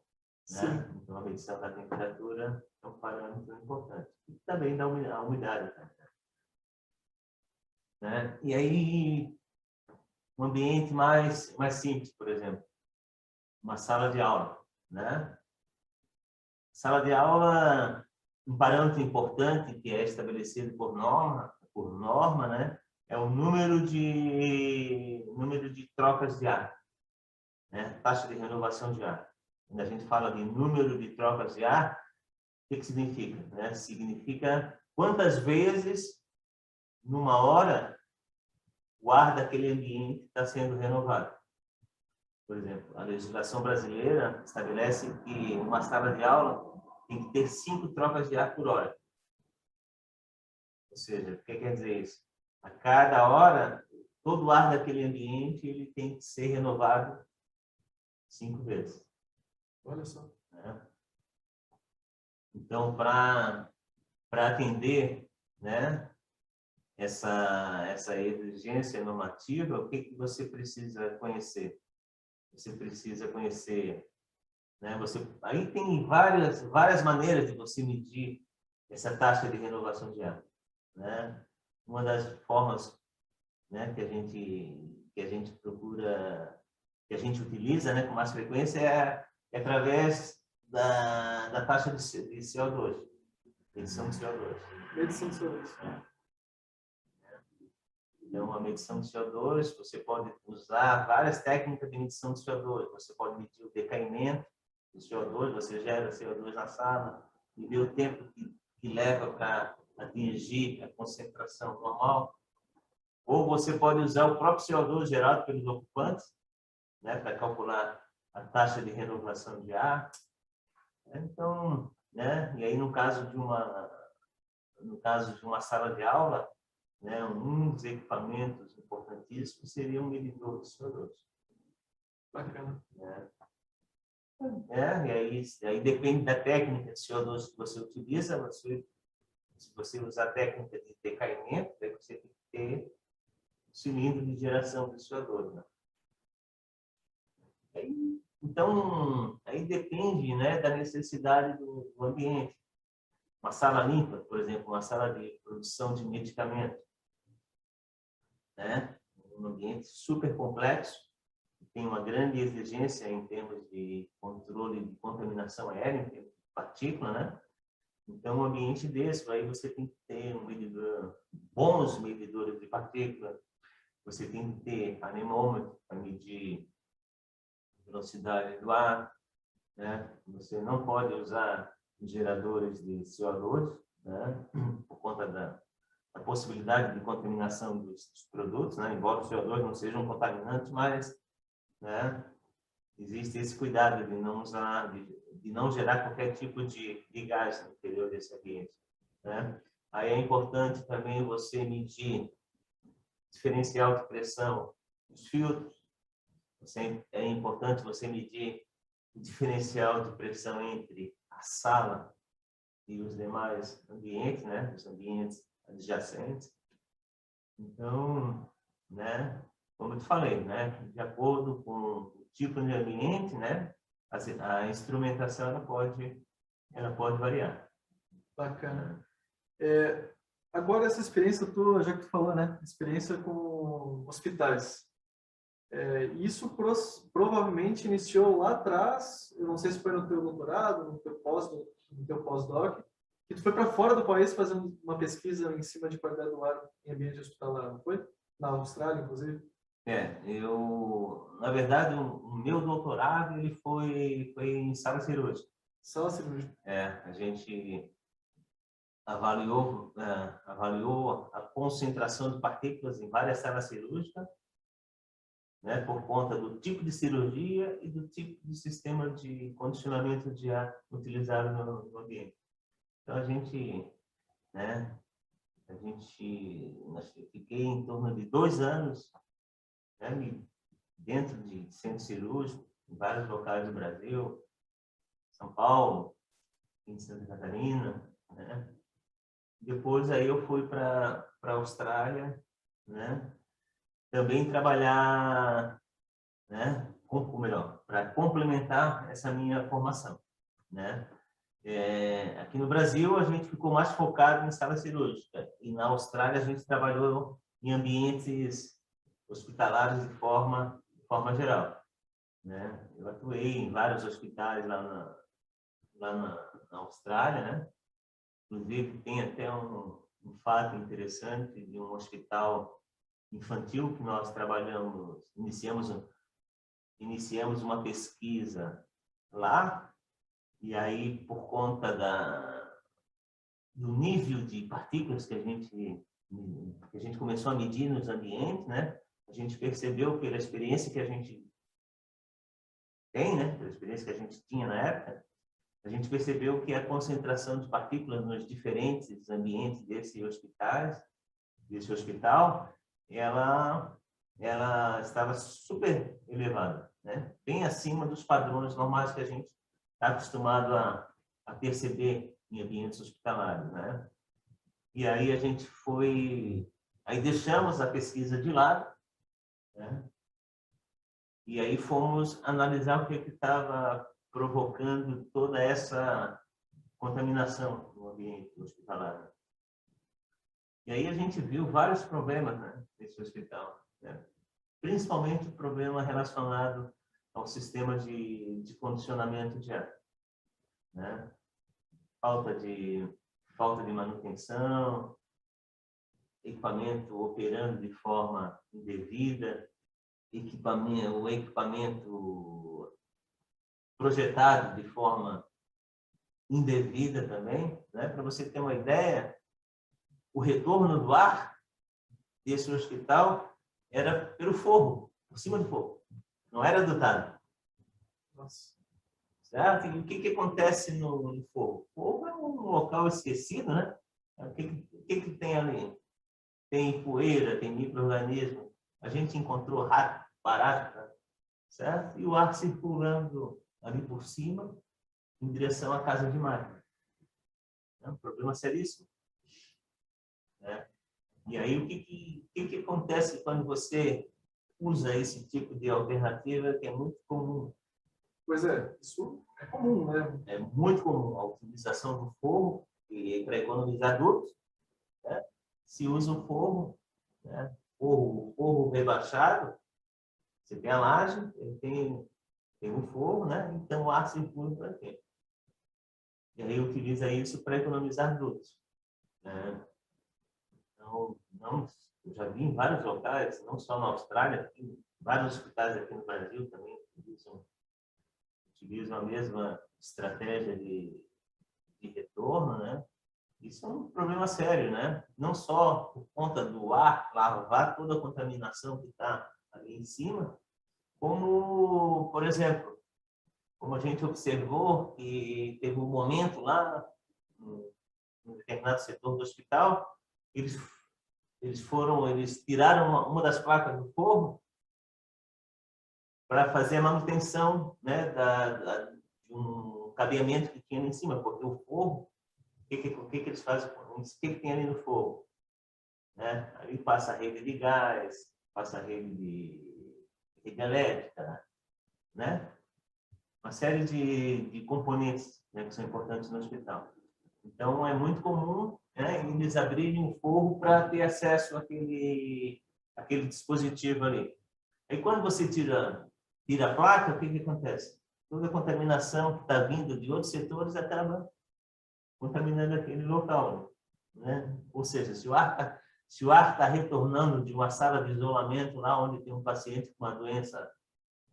né? Então, a medição da temperatura é um parâmetro importante. E também da umidade, né? E aí, um ambiente mais simples, por exemplo, uma sala de aula, né? Sala de aula, um parâmetro importante que é estabelecido por norma, né? É o número de trocas de ar, né? Taxa de renovação de ar. Quando a gente fala de número de trocas de ar, o que significa, né? Significa quantas vezes, numa hora, o ar daquele ambiente está sendo renovado. Por exemplo, a legislação brasileira estabelece que uma sala de aula tem que ter 5 trocas de ar por hora. Ou seja, o que quer dizer isso? A cada hora, todo o ar daquele ambiente ele tem que ser renovado 5 vezes. Olha só. Né? Então, para atender, né, essa exigência normativa, o que você precisa conhecer? Você precisa conhecer, né? Aí tem várias maneiras de você medir essa taxa de renovação de ar, né? Uma das formas, né, que a gente procura, que a gente utiliza, né, com mais frequência é através da taxa de CO2, medição de CO2. Medição de CO2. Então, a medição de CO2, você pode usar várias técnicas de medição de CO2. Você pode medir o decaimento do CO2, você gera CO2 na sala e vê o tempo que leva para atingir a concentração normal. Ou você pode usar o próprio CO2 gerado pelos ocupantes, né, para calcular a taxa de renovação de ar. Então, né, e aí no caso de uma sala de aula, né, um dos equipamentos importantíssimos seria um medidor de CO2. Bacana. E aí depende da técnica de CO2 que você utiliza. Se você usar a técnica de decaimento, aí você tem que ter um cilindro de geração de CO2. Né? Então, aí depende, né, da necessidade do ambiente. Uma sala limpa, por exemplo, uma sala de produção de medicamento, né? Um ambiente super complexo, tem uma grande exigência em termos de controle de contaminação aérea, em termos de partícula, né? Então, um ambiente desse, aí você tem que ter bons medidores de partícula, você tem que ter anemômetro para medir a velocidade do ar, né? Você não pode usar geradores de CO2, né? Por conta da possibilidade de contaminação dos produtos, né? Embora o CO2 não seja um contaminante, mas, né, existe esse cuidado de não usar, de não gerar qualquer tipo de gás no interior desse ambiente, né? Aí é importante também você medir diferencial de pressão dos filtros. É importante você medir o diferencial de pressão entre a sala e os demais ambientes, né? Os ambientes adjacentes. Então, né, como eu te falei, né, de acordo com o tipo de ambiente, né, a instrumentação ela pode variar. Bacana. Agora, essa experiência tua, já que tu falou, né? Experiência com hospitais. Isso provavelmente iniciou lá atrás, eu não sei se foi no teu doutorado, no teu pós-doc, que tu foi para fora do país fazendo uma pesquisa em cima de qualidade do ar em ambiente hospitalar, não foi? Na Austrália, inclusive. Na verdade, o meu doutorado ele foi em sala cirúrgica. Sala cirúrgica. A gente avaliou a concentração de partículas em várias salas cirúrgicas, né, por conta do tipo de cirurgia e do tipo de sistema de condicionamento de ar utilizado no ambiente. Então, fiquei em torno de 2 anos, né, dentro de centro cirúrgico, em vários locais do Brasil, São Paulo, em Santa Catarina, né? Depois aí eu fui para a Austrália, né? Também trabalhar, né? Para complementar essa minha formação, né? Aqui no Brasil a gente ficou mais focado em sala cirúrgica e na Austrália a gente trabalhou em ambientes hospitalares de forma geral, né? Eu atuei em vários hospitais lá na Austrália, né? Inclusive tem até um fato interessante de um hospital infantil que nós iniciamos uma pesquisa lá, e aí por conta do nível de partículas que a gente começou a medir nos ambientes, né? A gente percebeu pela experiência que a gente tem, né? Pela experiência que a gente tinha na época, a gente percebeu que a concentração de partículas nos diferentes ambientes desse hospital, ela estava super elevada, né? Bem acima dos padrões normais que a gente está acostumado a perceber em ambientes hospitalares, né? E aí aí deixamos a pesquisa de lado, né? E aí fomos analisar o que estava provocando toda essa contaminação no ambiente hospitalar. E aí a gente viu vários problemas, né, nesse hospital, né? Principalmente o problema relacionado ao sistema de condicionamento de ar, né? Falta de manutenção, equipamento operando de forma indevida, o equipamento projetado de forma indevida também, né? Para você ter uma ideia, o retorno do ar desse hospital era pelo forro, por cima do forro, não era do dado. Nossa. Certo? E o que acontece no forro? O forro é um local esquecido, né? O que tem ali? Tem poeira, tem micro-organismo. A gente encontrou rato, barata, certo? E o ar circulando ali por cima, em direção à casa de máquina. É um problema seríssimo, né? E aí, o que acontece quando você usa esse tipo de alternativa que é muito comum? Pois é, isso é comum, né? É muito comum a utilização do forro para economizar dutos, né? Se usa o forro, né? Forro rebaixado, você tem a laje, ele tem um forro, né? Então o ar circula para dentro. E aí utiliza isso para economizar dutos, né? Então, eu já vi em vários locais, não só na Austrália, em vários hospitais aqui no Brasil também utilizam a mesma estratégia de retorno, né? Isso é um problema sério, né? Não só por conta do ar lavar toda a contaminação que está ali em cima, como, por exemplo, como a gente observou que teve um momento lá no determinado setor do hospital, eles tiraram uma das placas do forro para fazer a manutenção, né, de um cabeamento que tinha ali em cima, porque o forro, o que eles fazem? O que tem ali no forro? Né? Ali passa a rede de gás, passa a rede elétrica, né? uma série de componentes, né, que são importantes no hospital. Então, é muito comum, né, eles abrirem o forro para ter acesso àquele dispositivo ali. Aí, quando você tira a placa, o que acontece? Toda a contaminação que está vindo de outros setores acaba contaminando aquele local, né? Ou seja, se o ar está retornando de uma sala de isolamento lá onde tem um paciente com uma doença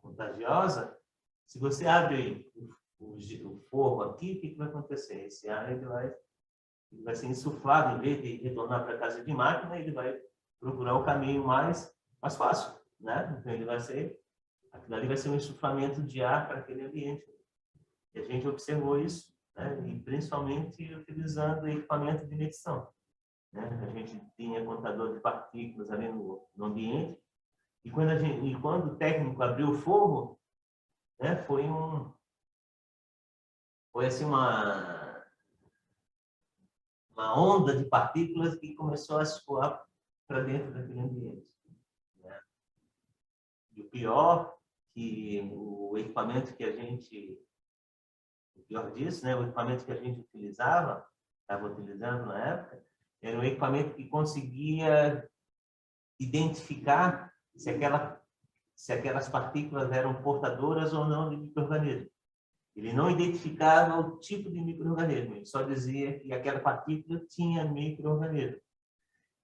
contagiosa, se você abre o forro aqui, o que vai acontecer? Esse ar ele vai ser insuflado, em vez de retornar para a casa de máquina, ele vai procurar o caminho mais fácil, né? Então aquilo ali vai ser um insuflamento de ar para aquele ambiente. E a gente observou isso, né? E principalmente utilizando equipamento de medição, né? A gente tinha contador de partículas ali no ambiente, e quando o técnico abriu o forro, né, foi assim uma onda de partículas que começou a escoar para dentro daquele ambiente, né? E o pior que o equipamento que a gente, o pior disso, né, o equipamento que a gente estava utilizando na época, era um equipamento que conseguia identificar se aquelas partículas eram portadoras ou não de micro-organismos. Ele não identificava o tipo de micro-organismo, ele só dizia que aquela partícula tinha micro-organismo.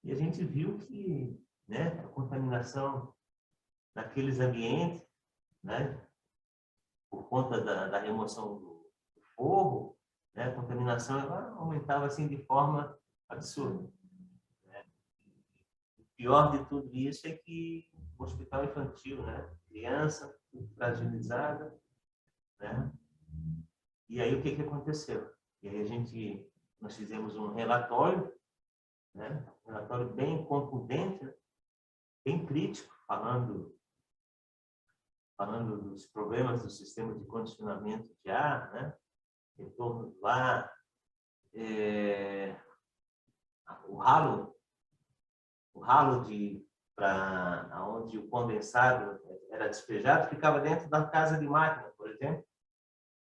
E a gente viu que, né, a contaminação naqueles ambientes, né, por conta da remoção do forro, né, a contaminação ela aumentava assim de forma absurda. O pior de tudo isso é que o hospital infantil, né, criança fragilizada, né? E aí o que aconteceu? E aí nós fizemos um relatório, né? Um relatório bem concludente, bem crítico, falando dos problemas do sistema de condicionamento de ar, né? Retorno do ar, o ralo para onde o condensado era despejado ficava dentro da casa de máquina, por exemplo,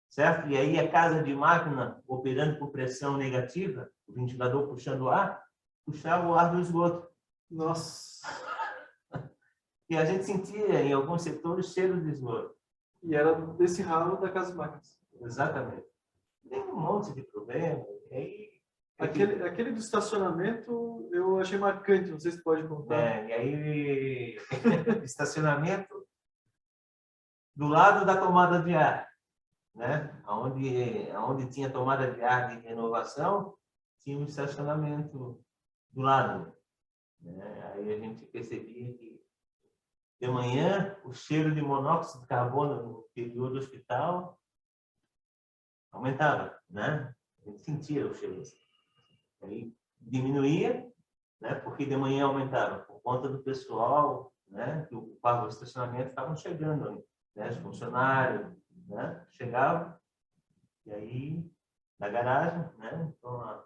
certo? E aí a casa de máquina operando com pressão negativa, o ventilador puxando o ar, puxava o ar do esgoto. Nossa! E a gente sentia em alguns setores cheiro de esgoto. E era desse ralo da Casa de Máquinas. Exatamente. Tem um monte de problema. E aí aquele do estacionamento eu achei marcante, não sei se pode contar. E aí, estacionamento do lado da tomada de ar, né? Onde tinha tomada de ar de renovação, tinha um estacionamento do lado, né? Aí a gente percebia que de manhã o cheiro de monóxido de carbono no interior do hospital aumentava, né? A gente sentia o cheiro. Aí diminuía, né? Porque de manhã aumentava por conta do pessoal, né? Que ocupava o estacionamento, estavam chegando ali, né? Os funcionários, né? Chegavam e aí na garagem, né? Então a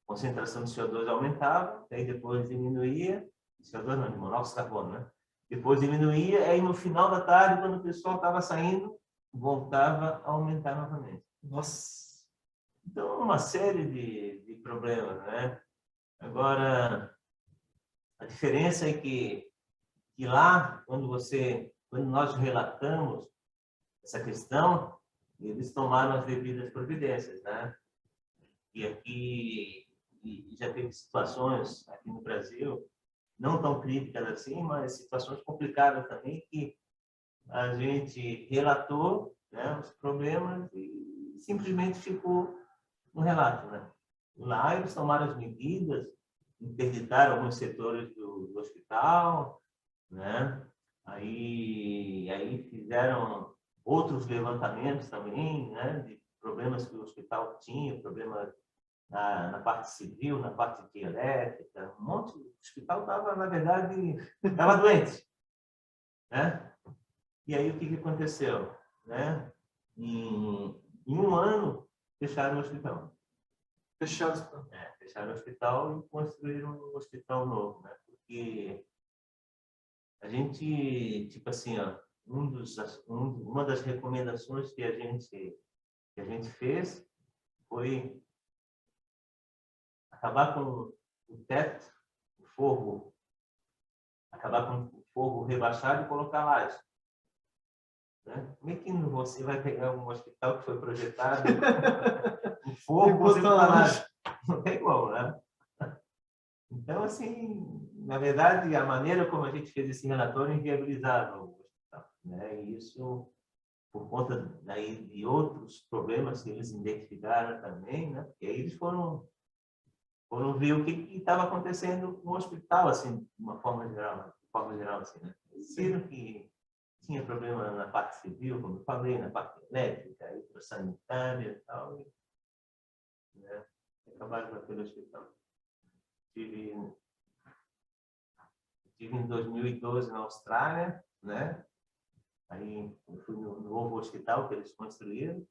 concentração de CO2 aumentava, aí depois diminuía, CO2 não, de monóxido de carbono, né? Depois diminuía, aí no final da tarde, quando o pessoal estava saindo, voltava a aumentar novamente. Nossa! Então, uma série de problemas, né? Agora, a diferença é que lá, quando nós relatamos essa questão, eles tomaram as devidas providências, né? E aqui já teve situações aqui no Brasil, não tão críticas assim, mas situações complicadas também, que a gente relatou, né, os problemas e simplesmente ficou no relato, né? Lá eles tomaram as medidas, interditaram alguns setores do hospital, né? Aí fizeram outros levantamentos também, né? De problemas que o hospital tinha, problemas na parte civil, na parte de elétrica, um monte. O hospital estava, na verdade, estava doente, né? E aí o que aconteceu, né? Em um ano fecharam o hospital. Fecharam o hospital e construíram um hospital novo, né? Porque a gente, tipo assim, ó, uma das recomendações que a gente fez foi acabar com o teto, o forro, acabar com o forro rebaixado e colocar laje. Né? Como é que você vai pegar um hospital que foi projetado, um forro, você botar laje? Não tem como, né? Então, assim, na verdade, a maneira como a gente fez esse relatório inviabilizava o hospital, né? E isso por conta daí de outros problemas que eles identificaram também, né? E aí eles foram ver o que estava acontecendo no hospital, assim, de uma forma geral, assim, né? Eles viram que tinha problema na parte civil, como eu falei, na parte elétrica, hidrossanitária e tal, né? Acabaram com aquele hospital. Tive em 2012 na Austrália, né? Aí eu fui no novo hospital que eles construíram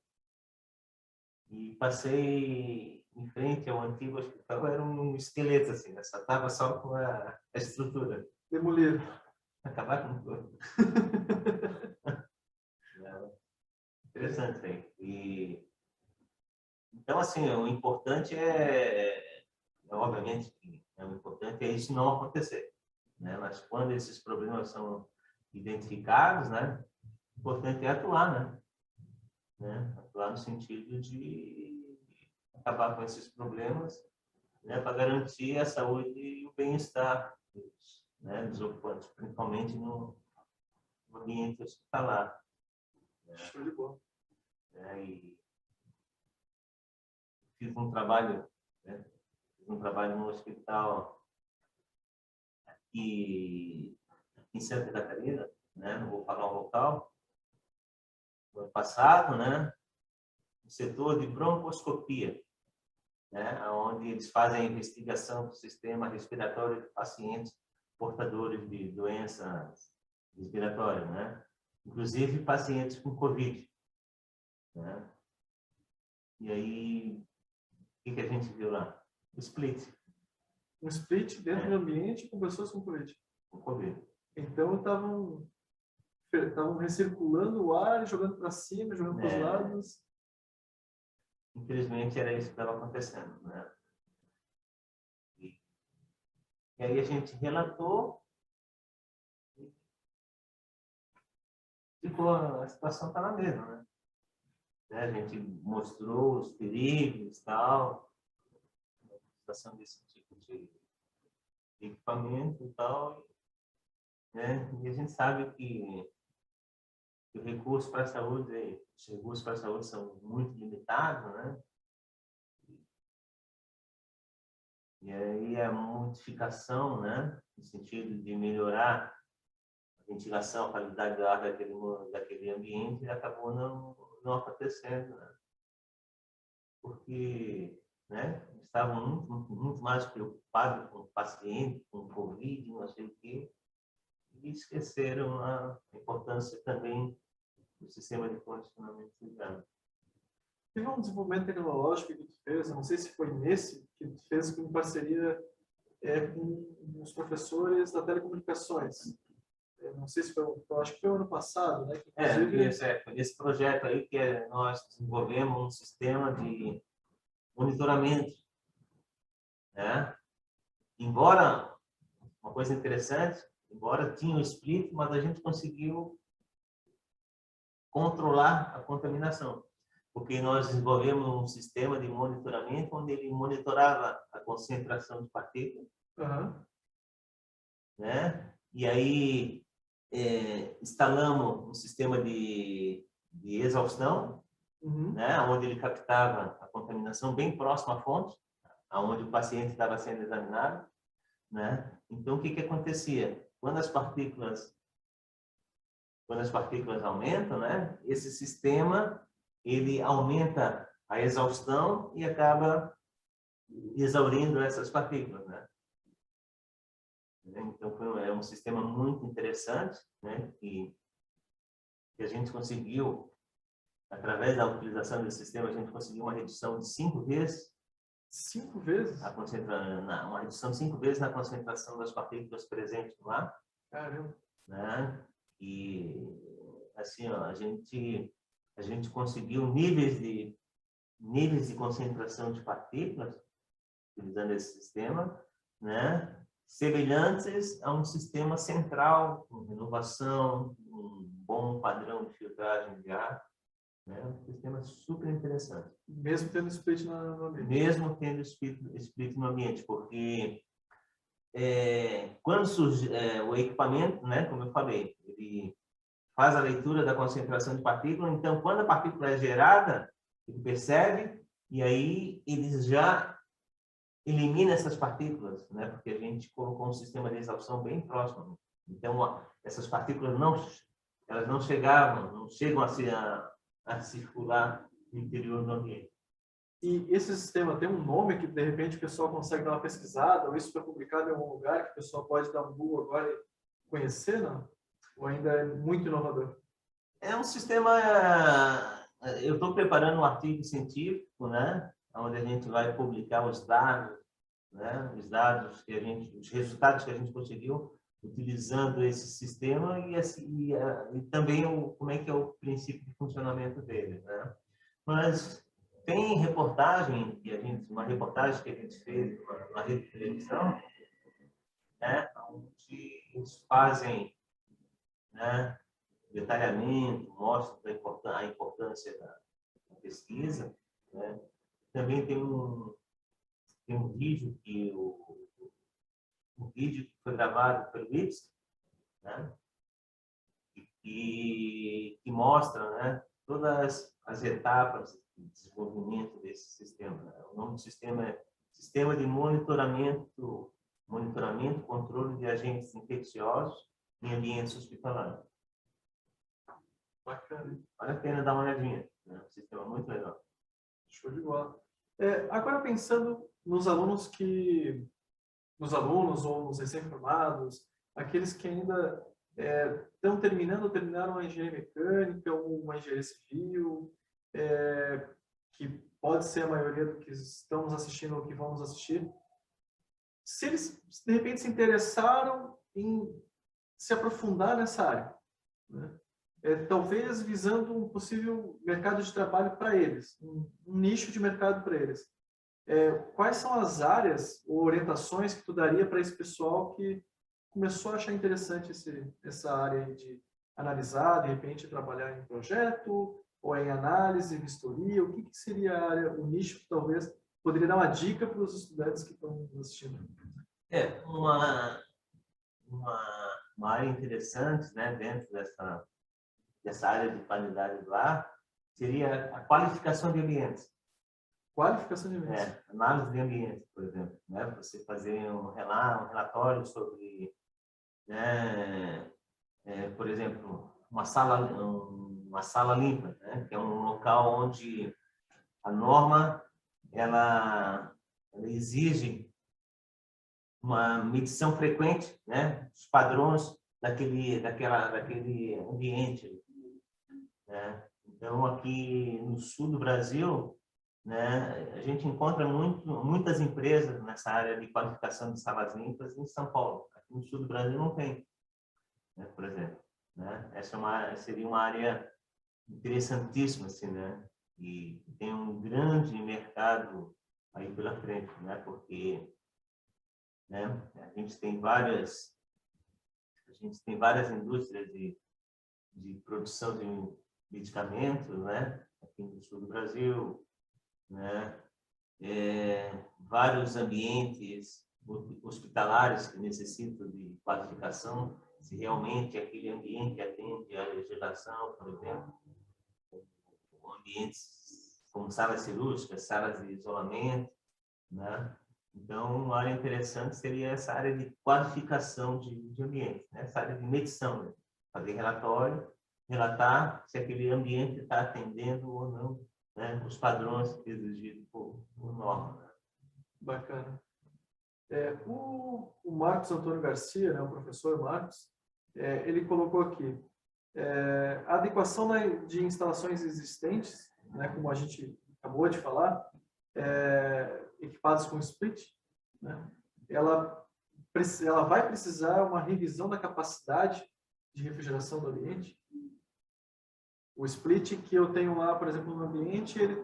e passei em frente ao antigo hospital, era um esqueleto assim, né? Só estava só com a estrutura. Demoliram. Acabar com tudo. Interessante aí. Então, assim, o importante obviamente, o importante é isso não acontecer, né? Mas quando esses problemas são identificados, né? O importante é atuar, né? Atuar no sentido de acabar com esses problemas, né? Para garantir a saúde e o bem-estar dos ocupantes, principalmente no ambiente hospitalar. Show de bola. E fiz um trabalho, né? No hospital aqui em Santa Catarina, né? Não vou falar o local. No ano passado, né? No setor de broncoscopia, né? Onde eles fazem a investigação do sistema respiratório de pacientes portadores de doenças respiratórias, né? Inclusive pacientes com Covid, né? E aí, o que a gente viu lá? O split. Um split dentro do ambiente com pessoas com Covid. Com Covid. Então, estavam recirculando o ar, jogando para cima, jogando para os lados. Infelizmente, era isso que estava acontecendo, né? E aí a gente relatou, ficou, a situação está na mesma, né? A gente mostrou os perigos e tal, a situação desse tipo de equipamento e tal, né? E a gente sabe que os recursos para a saúde são muito limitados, né? E aí a modificação, né, no sentido de melhorar a ventilação, a qualidade do ar daquele ambiente, acabou não acontecendo, né? Porque, né, estavam muito mais preocupados com o paciente, com o Covid, não sei o quê, e esqueceram a importância também do sistema de condicionamento ligado. Teve um desenvolvimento tecnológico que tu fez, não sei se foi nesse, que tu fez em parceria com os professores da telecomunicações. Não sei se foi, eu acho que foi o ano passado, né? Que, esse projeto aí que nós desenvolvemos um sistema de monitoramento, né? Embora, uma coisa interessante, embora tinha o split, mas a gente conseguiu controlar a contaminação, porque nós desenvolvemos um sistema de monitoramento onde ele monitorava a concentração de partículas, né? E aí instalamos um sistema de exaustão, né? Onde ele captava a contaminação bem próximo à fonte, aonde o paciente estava sendo examinado, né? Então o que acontecia? Quando as partículas aumentam, né? Esse sistema ele aumenta a exaustão e acaba exaurindo essas partículas, né? Então é um sistema muito interessante, né? Que a gente conseguiu, através da utilização desse sistema, a gente conseguiu uma redução de 5 vezes. 5 vezes? Uma redução de 5 vezes na concentração das partículas presentes no ar. Caramba. Né? E assim, ó, a gente conseguiu níveis de concentração de partículas utilizando esse sistema, né, semelhantes a um sistema central, com renovação, um bom padrão de filtragem de ar, né, um sistema super interessante. Mesmo tendo split no ambiente. Mesmo tendo split no ambiente, porque quando surge o equipamento, né, como eu falei, ele faz a leitura da concentração de partícula, então quando a partícula é gerada, ele percebe e aí ele já elimina essas partículas, né, porque a gente colocou um sistema de exaustão bem próximo. Então essas partículas elas não chegam a circular no interior do ambiente. E esse sistema tem um nome que, de repente, o pessoal consegue dar uma pesquisada, ou isso foi publicado em algum lugar que o pessoal pode dar um Google agora e conhecer, não? Ou ainda é muito inovador? É um sistema... Eu estou preparando um artigo científico, né, onde a gente vai publicar os dados, né, os resultados que a gente conseguiu utilizando esse sistema e também como é que é o princípio de funcionamento dele, né? Mas tem uma reportagem que a gente fez na rede de televisão, né, onde eles fazem, né, detalhamento, mostram a importância da pesquisa, né? Também tem um vídeo um vídeo que foi gravado pelo IPSC, né, que mostra, né, todas as etapas de desenvolvimento desse sistema. O nome do sistema é Sistema de Monitoramento, Controle de Agentes Infecciosos em Ambientes Hospitalares. Bacana. Vale a pena dar uma olhadinha, né? Um sistema muito legal. Show de bola. Agora, pensando nos alunos ou nos recém-formados, aqueles que ainda terminaram a engenharia mecânica ou uma engenharia civil, que pode ser a maioria do que estamos assistindo ou que vamos assistir, se eles, de repente, se interessaram em se aprofundar nessa área, né? Talvez visando um possível mercado de trabalho para eles, um nicho de mercado para eles. Quais são as áreas ou orientações que tu daria para esse pessoal que começou a achar interessante essa área de analisar, de repente, trabalhar em projeto, ou em análise, vistoria? O que seria a área, o nicho que talvez poderia dar uma dica para os estudantes que estão nos assistindo? Uma área interessante, né, dentro dessa área de qualidade do ar seria a qualificação de ambientes. Qualificação de ambientes. Análise de ambientes, por exemplo, né? Você fazer um relatório sobre, né, por exemplo, uma sala limpa, né? Que é um local onde a norma ela exige uma medição frequente, né, dos padrões daquele ambiente, né? Então, aqui no sul do Brasil, né, a gente encontra muitas empresas nessa área de qualificação de salas limpas em São Paulo. Aqui no sul do Brasil não tem, né, por exemplo, né? Essa seria uma área interessantíssima, assim, né? E tem um grande mercado aí pela frente, né? Porque, né, a gente tem várias indústrias de produção de medicamentos, né, aqui no sul do Brasil, né, vários ambientes hospitalares que necessitam de qualificação, se realmente aquele ambiente atende à legislação, por exemplo, ambientes como salas cirúrgicas, salas de isolamento, né? Então, uma área interessante seria essa área de qualificação de ambiente, né? Essa área de medição, né? Fazer relatório, relatar se aquele ambiente está atendendo ou não, né, os padrões exigidos por norma. Né? Bacana. O Marcos Antônio Garcia, né, o professor Marcos, ele colocou aqui a adequação de instalações existentes, né, como a gente acabou de falar, equipadas com split, né, ela vai precisar uma revisão da capacidade de refrigeração do ambiente. O split que eu tenho lá, por exemplo, no ambiente, ele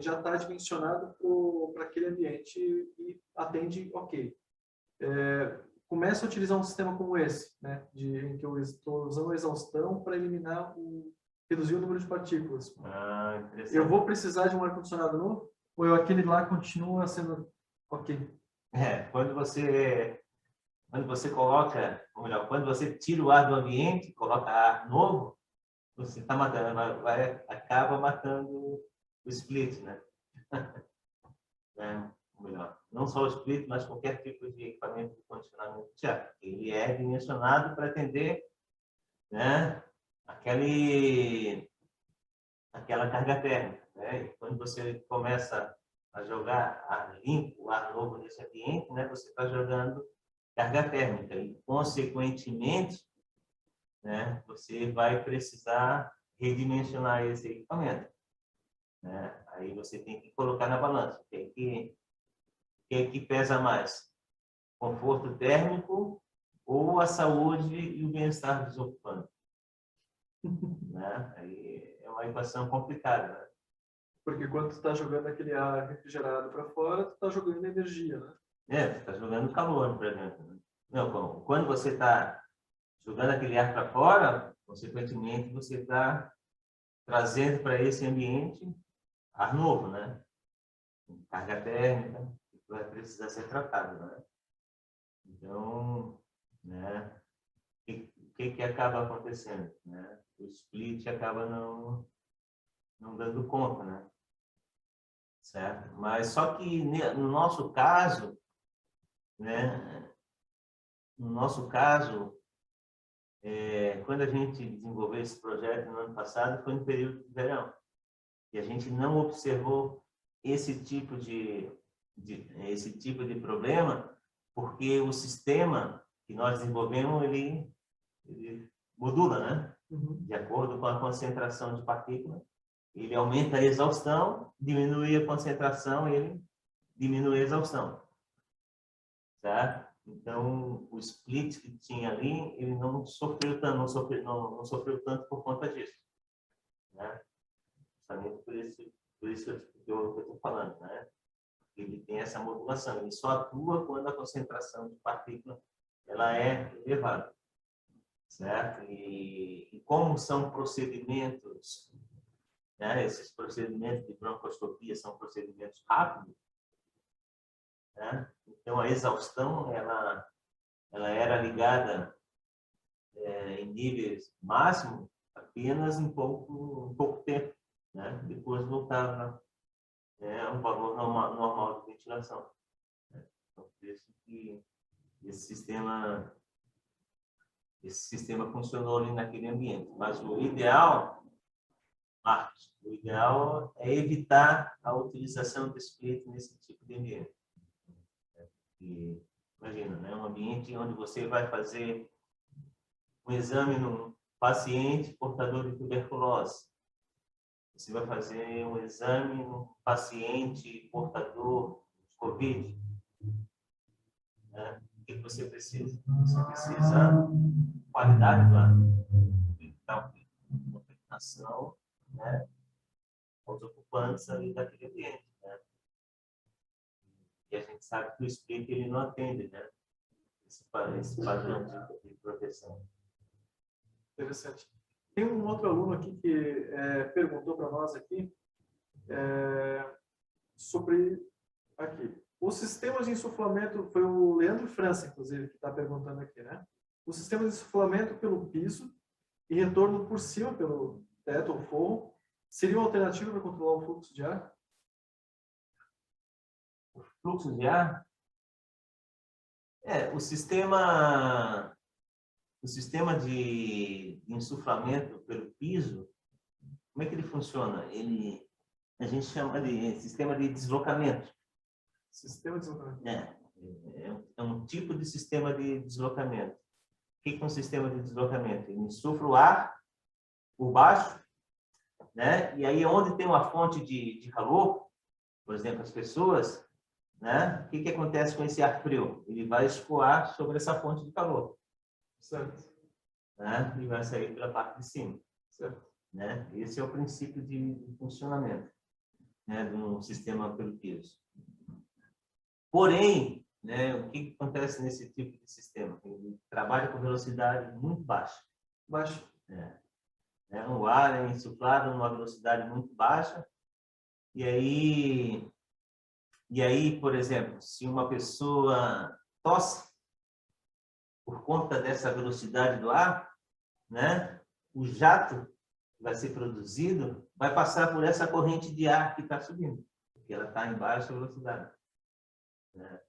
já está dimensionado para aquele ambiente e atende ok. Começa a utilizar um sistema como esse, né, em que eu estou usando a exaustão para reduzir o número de partículas. Eu vou precisar de um ar-condicionado novo? Ou aquele lá continua sendo ok? Quando você coloca, ou melhor, quando você tira o ar do ambiente, coloca ar novo, você está matando, acaba matando o split, né? Ou melhor, não só o split, mas qualquer tipo de equipamento de condicionamento de ar. Ele é dimensionado para atender, né, aquela carga térmica, né? E quando você começa a jogar ar limpo, ar novo nesse ambiente, né, você está jogando carga térmica e, consequentemente, né, você vai precisar redimensionar esse equipamento, né? Aí você tem que colocar na balança. O que pesa mais? Conforto térmico ou a saúde e o bem-estar dos ocupantes? Né? Aí é uma equação complicada, né? Porque quando tu está jogando aquele ar refrigerado para fora, tu está jogando energia, né? Você está jogando calor para dentro, né? Não, quando você está jogando aquele ar para fora, consequentemente você está trazendo para esse ambiente ar novo, né? Carga térmica, que vai precisar ser tratado, né? Então, né, o que acaba acontecendo, né? O split acaba não dando conta, né? Certo? Mas só que no nosso caso, né? No nosso caso, quando a gente desenvolveu esse projeto no ano passado, foi no período de verão. E a gente não observou esse tipo de problema, porque o sistema que nós desenvolvemos, ele modula, né? De acordo com a concentração de partícula. Ele aumenta a exaustão, diminui a concentração, ele diminui a exaustão. Certo? Então, o split que tinha ali, ele não sofreu tanto, não sofreu tanto por conta disso, né? Justamente por isso que eu estou falando, né? Ele tem essa modulação, ele só atua quando a concentração de partícula ela é elevada, certo? E como são procedimentos, né? Esses procedimentos de broncoscopia são procedimentos rápidos, né? Então a exaustão ela era ligada em níveis máximos apenas em pouco tempo, né? Depois voltava um valor normal de ventilação. Né? Então, por isso que esse sistema funcionou ali naquele ambiente. Mas o ideal, Marcos, é evitar a utilização do split nesse tipo de ambiente. E, imagina, né? Um ambiente onde você vai fazer um exame num paciente portador de tuberculose. Você vai fazer um exame num paciente portador de Covid. Né? O que você precisa? Você precisa qualidade do ar. Então, contaminação, né? Os ocupantes ali daquele ambiente. Né? E a gente sabe que o split ele não atende, né? Esse padrão de proteção. Interessante. Tem um outro aluno aqui que perguntou para nós aqui sobre os sistemas de insuflamento, foi o Leandro França, inclusive, que está perguntando aqui, né? Os sistemas de insuflamento pelo piso e retorno por cima pelo teto ou forro seriam alternativa para controlar o fluxo de ar? O fluxo de ar? O sistema de insuflamento pelo piso, como é que ele funciona? A gente chama de sistema de deslocamento. Sistema de deslocamento. É um tipo de sistema de deslocamento. O que é um sistema de deslocamento? Ele insufla o ar por baixo, né? E aí onde tem uma fonte de calor, por exemplo, as pessoas, né? O que acontece com esse ar frio? Ele vai escoar sobre essa fonte de calor. Certo. Né? E vai sair pela parte de cima. Certo. né? Esse é o princípio de funcionamento, né, de um sistema pelo peso. Porém, né, o que acontece nesse tipo de sistema? Ele trabalha com velocidade muito baixa. Baixa. O ar é insuflado numa velocidade muito baixa. E aí, por exemplo, se uma pessoa tosse por conta dessa velocidade do ar, né, o jato que vai ser produzido vai passar por essa corrente de ar que está subindo, porque ela está em baixa velocidade, né?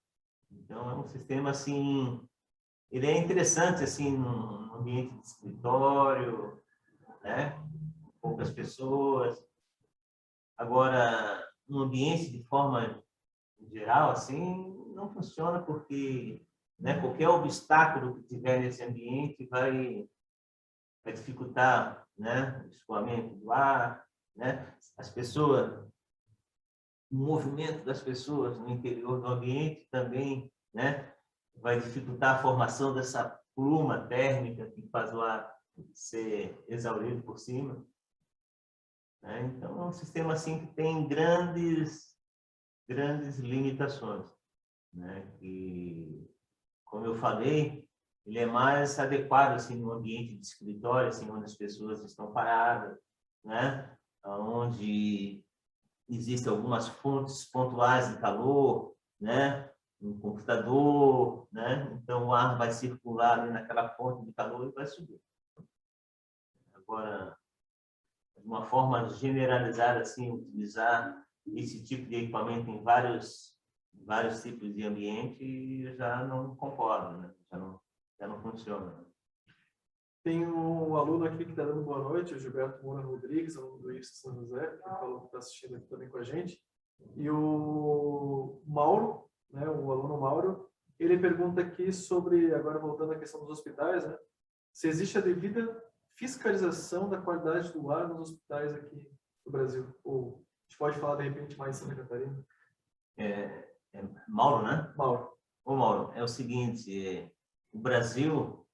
Então, é um sistema, assim, ele é interessante, assim, no ambiente de escritório, né? Poucas pessoas. Agora, no ambiente de forma geral, assim, não funciona porque, né, qualquer obstáculo que tiver nesse ambiente vai dificultar, né, o escoamento do ar, né? As pessoas, o movimento das pessoas no interior do ambiente também, né, vai dificultar a formação dessa pluma térmica que faz o ar ser exaurido por cima, né? Então, é um sistema assim que tem grandes limitações, né? E, como eu falei, ele é mais adequado assim no ambiente de escritório, assim, onde as pessoas estão paradas, né? Onde existem algumas fontes pontuais de calor, né? Um computador, né? Então o ar vai circular ali naquela fonte de calor e vai subir. Agora, de uma forma generalizada, assim, utilizar esse tipo de equipamento em vários tipos de ambiente, eu já não concordo, né? Já não funciona. Tem um aluno aqui que está dando boa noite, o Gilberto Moura Rodrigues, aluno do IFSC São José, que falou que está assistindo aqui também com a gente. E o Mauro, né, o aluno Mauro, ele pergunta aqui sobre, agora voltando à questão dos hospitais, né, se existe a devida fiscalização da qualidade do ar nos hospitais aqui do Brasil. Ou a gente pode falar, de repente, mais em Santa Catarina? Mauro, né? Mauro. Ô, Mauro, é o seguinte, o Brasil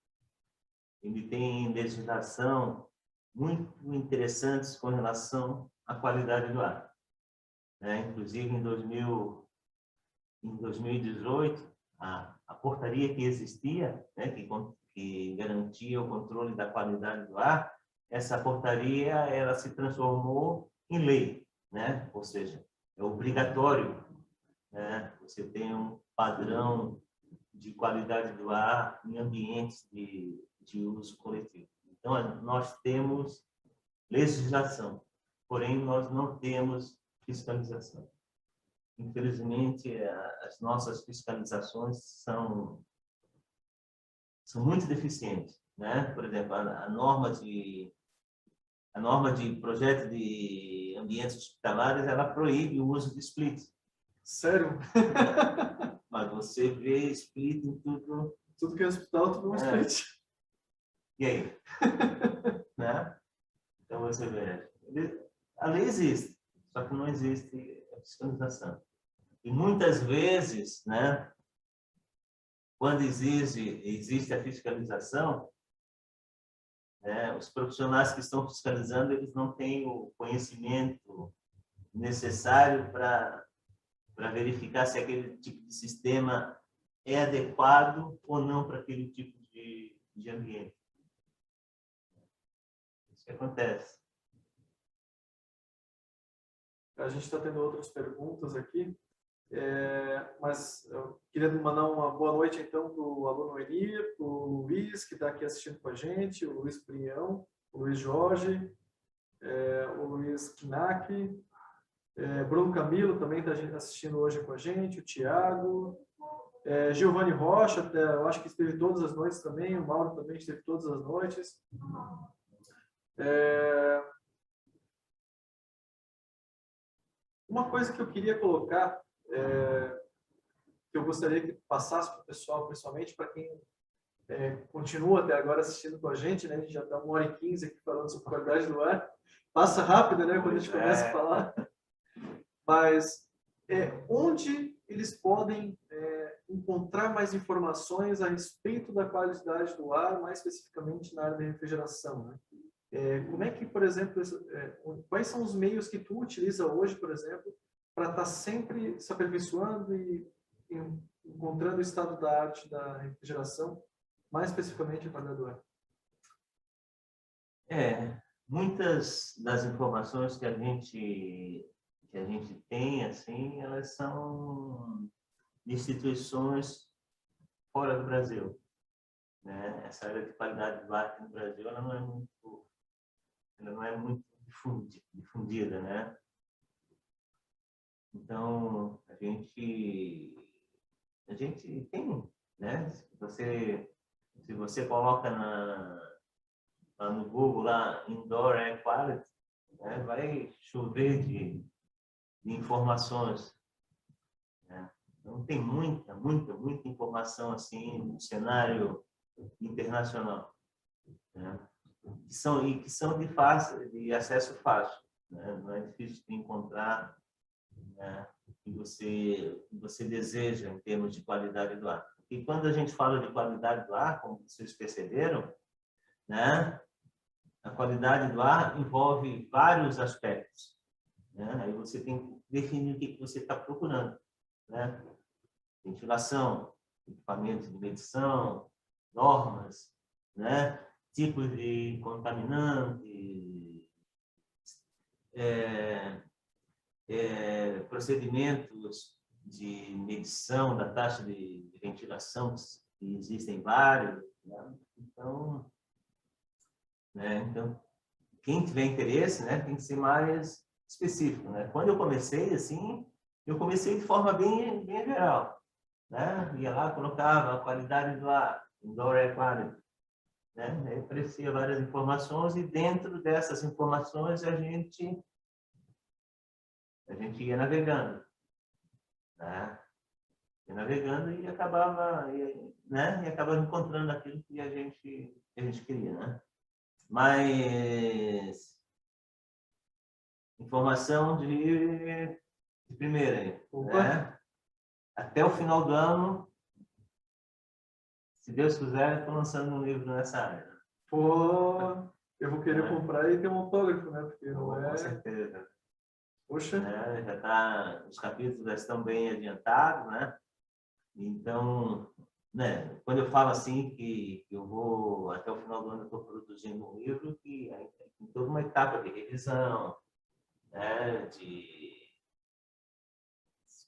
ele tem legislação muito interessantes com relação à qualidade do ar, né? Inclusive, em 2018, a portaria que existia, né, que garantia o controle da qualidade do ar, essa portaria ela se transformou em lei, né? Ou seja, é obrigatório, né, você tem um padrão de qualidade do ar em ambientes de uso coletivo. Então, nós temos legislação, porém, nós não temos fiscalização. Infelizmente, as nossas fiscalizações são muito deficientes, né? Por exemplo, a norma de projeto de ambientes hospitalares, ela proíbe o uso de split. Sério? Mas você vê split em tudo. Tudo que é hospital, tudo é um split. E aí? Né? Então, você vê. A lei existe, só que não existe a fiscalização. E muitas vezes, né, quando existe a fiscalização, né, os profissionais que estão fiscalizando, eles não têm o conhecimento necessário para verificar se aquele tipo de sistema é adequado ou não para aquele tipo de ambiente. Isso que acontece. A gente está tendo outras perguntas aqui, mas eu queria mandar uma boa noite, então, para o aluno Eni, para o Luiz, que está aqui assistindo com a gente, o Luiz Prião, o Luiz Jorge, o Luiz Knack, Bruno Camilo também está assistindo hoje com a gente, o Tiago, Giovanni Rocha, eu acho que esteve todas as noites também, o Mauro também esteve todas as noites. Uma coisa que eu queria colocar, que eu gostaria que passasse para o pessoal, principalmente para quem continua até agora assistindo com a gente, né? A gente já está 1h15 aqui falando sobre qualidade do ar. Passa rápido, né? Quando a gente começa a falar. Mas onde eles podem encontrar mais informações a respeito da qualidade do ar, mais especificamente na área da refrigeração, né? Como é que, por exemplo, quais são os meios que tu utiliza hoje, por exemplo, para estar sempre se aperfeiçoando e encontrando o estado da arte da refrigeração, mais especificamente a qualidade do ar? Muitas das informações que a gente tem, assim, elas são de instituições fora do Brasil, né? Essa área de qualidade do ar aqui no Brasil, ela não é muito difundida, né? Então, a gente tem, né? Se você coloca lá no Google, lá, Indoor Air Quality, né? Vai chover de informações, né? Então, tem muita informação assim no cenário internacional, né? Que são de acesso fácil, né? Não é difícil de encontrar, né, o que você deseja em termos de qualidade do ar. E quando a gente fala de qualidade do ar, como vocês perceberam, né, a qualidade do ar envolve vários aspectos, né? Aí você tem que definir o que você está procurando, né? Ventilação, equipamentos de medição, normas, né? Tipos de contaminantes, procedimentos de medição da taxa de ventilação, que existem vários, né? Então, quem tiver interesse, né, tem que ser mais específico, né? Quando eu comecei, assim, eu comecei de forma bem geral, né? Ia lá, colocava a qualidade do ar, Indoor Air Quality, né? Aí aparecia várias informações e dentro dessas informações a gente ia navegando, né? Ia navegando e acabava, né? E acabava encontrando aquilo que a gente queria, né? Mas informação de primeira, né? Até o final do ano, se Deus quiser, estou lançando um livro nessa área. Pô, eu vou querer comprar e ter um autógrafo, né? Porque Com certeza. Poxa. Os capítulos já estão bem adiantados, né? Então, né, quando eu falo assim que eu vou, até o final do ano, eu estou produzindo um livro que tem toda uma etapa de revisão, né, de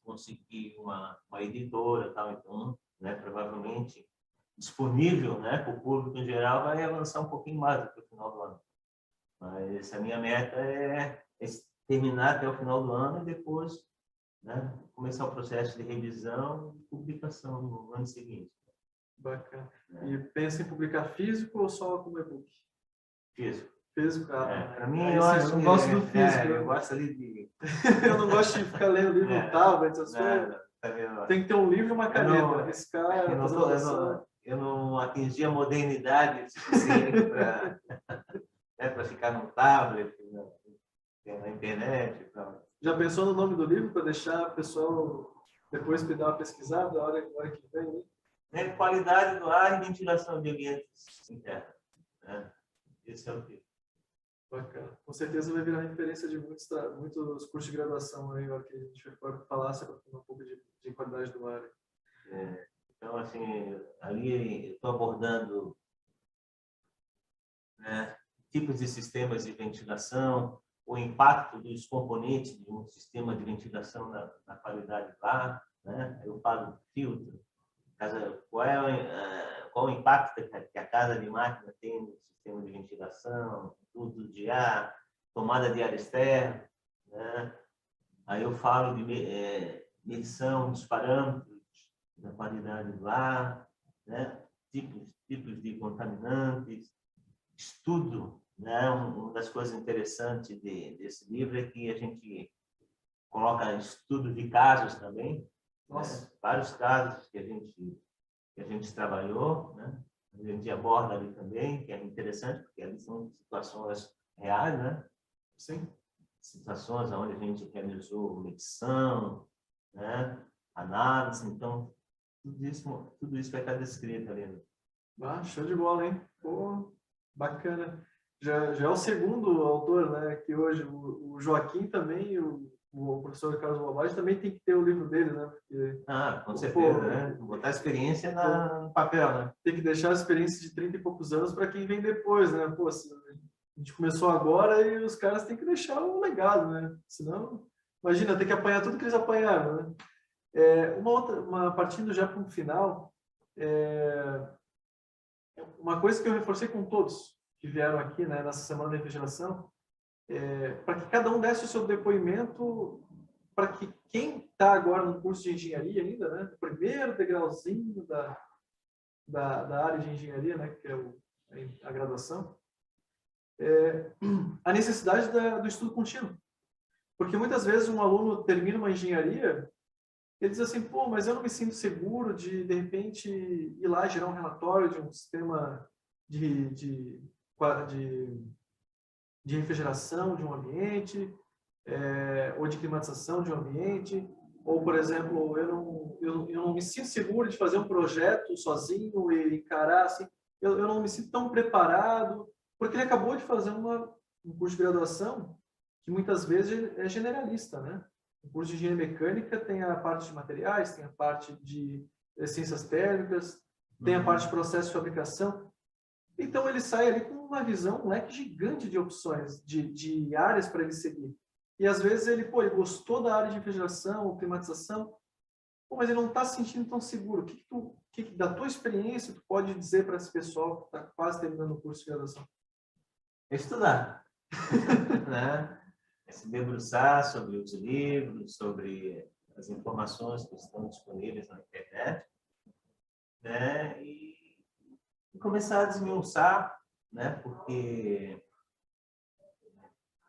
conseguir uma editora, tal. Então, né, provavelmente disponível, né, para o público em geral vai avançar um pouquinho mais até o final do ano. Mas a minha meta é terminar até o final do ano e depois, né, começar o processo de revisão e publicação no ano seguinte. Bacana. E pensa em publicar físico ou só como e-book? Físico. Físico, para mim, eu não gosto do físico. Eu gosto ali de... eu não gosto de ficar lendo livro no tablet, essas coisas. Tem que ter um livro e uma caneta. Riscar, eu não atingi a modernidade suficiente para ficar no tablet, na internet. Já pensou no nome do livro para deixar o pessoal depois dar uma pesquisada na hora que vem? Né? Qualidade do ar e ventilação de ambientes internos, né? Esse é o livro. Bacana. Com certeza vai virar referência de muitos cursos de graduação aí, que a gente vai falar sobre um pouco de qualidade do ar. Então, assim, ali estou abordando, né, tipos de sistemas de ventilação, o impacto dos componentes de um sistema de ventilação na qualidade do ar, né? Eu falo do filtro, qual o impacto que a casa de máquina tem no sistema de ventilação, fluxo de ar, tomada de ar externo, né? Aí eu falo de medição dos parâmetros da qualidade do ar, né? Tipos de contaminantes, estudo, né? Uma das coisas interessantes desse livro é que a gente coloca estudo de casos também, né? Vários casos que a gente trabalhou, né? A gente aborda ali também, que é interessante, porque ali são situações reais, né? Sim. Situações onde a gente realizou medição, né? Análise, então tudo isso vai estar descrito ali. Show de bola, hein? Pô, bacana. já é o segundo autor, né? Que hoje o Joaquim também, o professor Carlos Bobage também tem que ter o livro dele, né? Porque, Com certeza, né? Botar a experiência no papel, né? Tem que deixar a experiência de 30 e poucos anos para quem vem depois, né? Pô, a gente começou agora e os caras têm que deixar um legado, né? Senão, imagina, tem que apanhar tudo que eles apanharam, né? Partindo já para um final, uma coisa que eu reforcei com todos que vieram aqui, né, nessa semana da refrigeração, para que cada um desse o seu depoimento, para que quem está agora no curso de engenharia ainda, né, o primeiro degrauzinho da área de engenharia, né, que é a graduação, a necessidade do estudo contínuo. Porque muitas vezes um aluno termina uma engenharia, ele diz assim, pô, mas eu não me sinto seguro de repente, ir lá gerar um relatório de um sistema de refrigeração de um ambiente, ou de climatização de um ambiente, ou, por exemplo, eu não me sinto seguro de fazer um projeto sozinho e encarar assim, eu não me sinto tão preparado, porque ele acabou de fazer um curso de graduação que muitas vezes é generalista, né? O curso de engenharia mecânica tem a parte de materiais, tem a parte de ciências térmicas, tem a parte de processo de fabricação. Então, ele sai ali com uma visão, um leque gigante de opções, de áreas para ele seguir. E, às vezes, ele gostou da área de refrigeração ou climatização, mas ele não está se sentindo tão seguro. O que da tua experiência, tu pode dizer para esse pessoal que está quase terminando o curso de graduação? Estudar. Né? Se debruçar sobre os livros, sobre as informações que estão disponíveis na internet, né? E começar a desmiuçar, né? Porque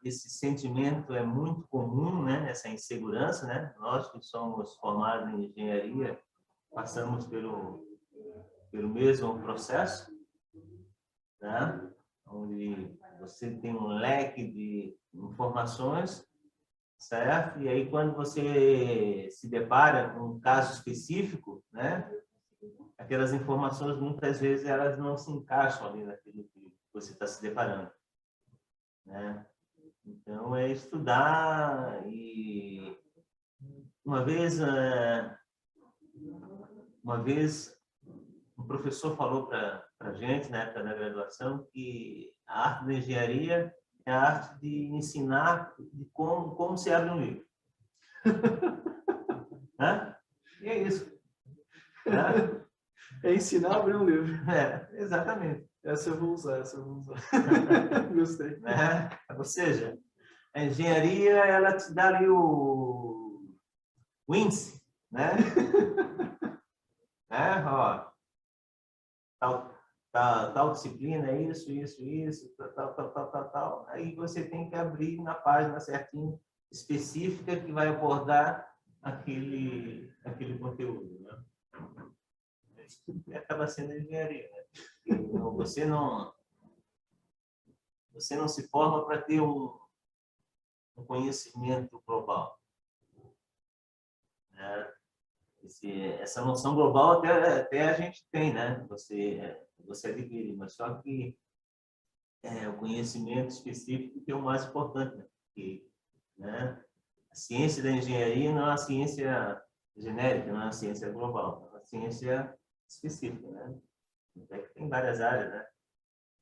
esse sentimento é muito comum, né? Essa insegurança, né? Nós que somos formados em engenharia passamos pelo mesmo processo, né? Onde você tem um leque de informações, certo? E aí quando você se depara com um caso específico, né? Aquelas informações muitas vezes elas não se encaixam ali naquilo que você está se deparando, né? Então é estudar. E uma vez um professor falou para a gente na época da graduação que a arte da engenharia é a arte de ensinar de como se abre um livro. Né? E é isso. Né? É ensinar a abrir um livro. Exatamente. Essa eu vou usar. Gostei. Né? Ou seja, a engenharia, ela te dá ali o índice, né? Ó, tal disciplina, isso, tal. Aí você tem que abrir na página certinho, específica, que vai abordar aquele conteúdo, né? E acaba sendo engenharia, né? Então, você não se forma para ter um conhecimento global, né? Essa noção global até a gente tem, né? Você adquire, mas só que o conhecimento específico que é o mais importante, né? Porque, né? A ciência da engenharia não é uma ciência genérica, não é uma ciência global, é uma ciência específica, né? Até que tem várias áreas, né?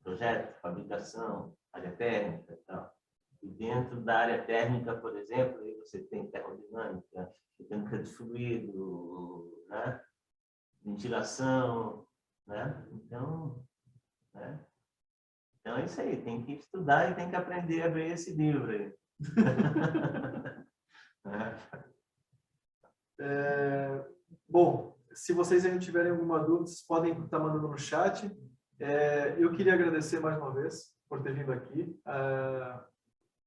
Projeto, fabricação, área térmica e tal. E dentro da área térmica, por exemplo, aí você tem termodinâmica, mecânica de fluido, né? Ventilação, né? Então é isso aí, tem que estudar e tem que aprender a ver esse livro aí. Bom, se vocês ainda tiverem alguma dúvida, vocês podem estar mandando no chat. Eu queria agradecer mais uma vez por ter vindo aqui.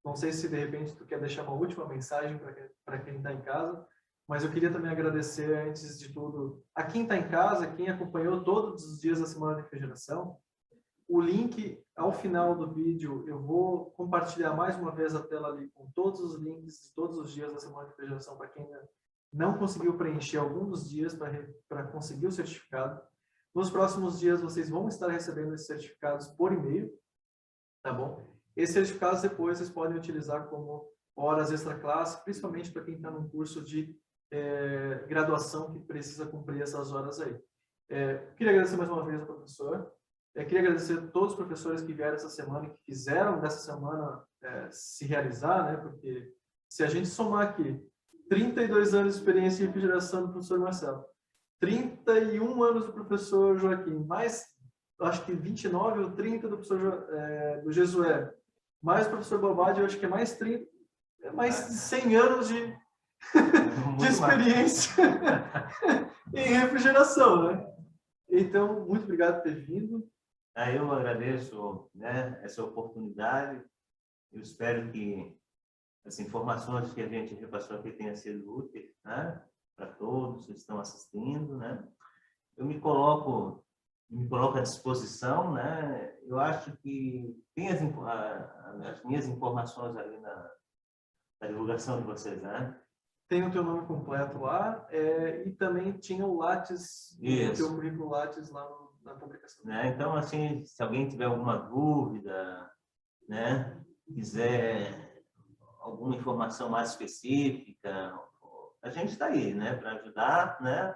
Não sei se de repente tu quer deixar uma última mensagem para quem está em casa, mas eu queria também agradecer, antes de tudo, a quem está em casa, quem acompanhou todos os dias da Semana de Refrigeração. O link, ao final do vídeo, eu vou compartilhar mais uma vez a tela ali com todos os links de todos os dias da Semana de Refrigeração para quem não conseguiu preencher algum dos dias para conseguir o certificado. Nos próximos dias, vocês vão estar recebendo esses certificados por e-mail. tá bom? Esses certificados depois vocês podem utilizar como horas extra-classe, principalmente para quem está num curso de graduação que precisa cumprir essas horas aí. Queria agradecer mais uma vez ao professor. Queria agradecer a todos os professores que vieram essa semana e que fizeram dessa semana se realizar, né? Porque se a gente somar aqui 32 anos de experiência em refrigeração do professor Marcelo, 31 anos do professor Joaquim, mais acho que 29 ou 30 do professor do Jesué, mais o professor Bobade, eu acho que é mais 30, mais de 100 anos de experiência em refrigeração, né? Então, muito obrigado por ter vindo. Eu agradeço, né, essa oportunidade. Eu espero que as informações que a gente repassou aqui tenham sido úteis, né, para todos que estão assistindo, né. Eu me coloco à disposição, né. Eu acho que tem as minhas informações ali na divulgação de vocês, né. Tem o teu nome completo lá e também tinha o Lattes, o teu currículo Lattes lá na publicação. Né? Então, assim, se alguém tiver alguma dúvida, né, quiser alguma informação mais específica, a gente está aí, né, para ajudar, né?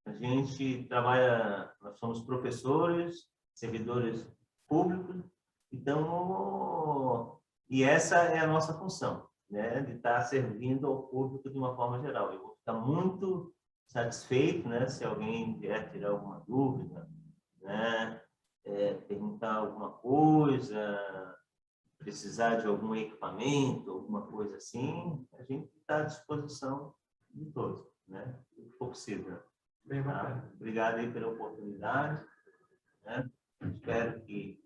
A gente trabalha, nós somos professores, servidores públicos, então, e essa é a nossa função, né, de estar servindo ao público de uma forma geral. Eu vou ficar muito satisfeito, né, se alguém vier tirar alguma dúvida, né, perguntar alguma coisa, precisar de algum equipamento, alguma coisa assim, a gente está à disposição de todos, né, o que for possível. Bem bacana. Tá? Obrigado aí pela oportunidade, né? Espero que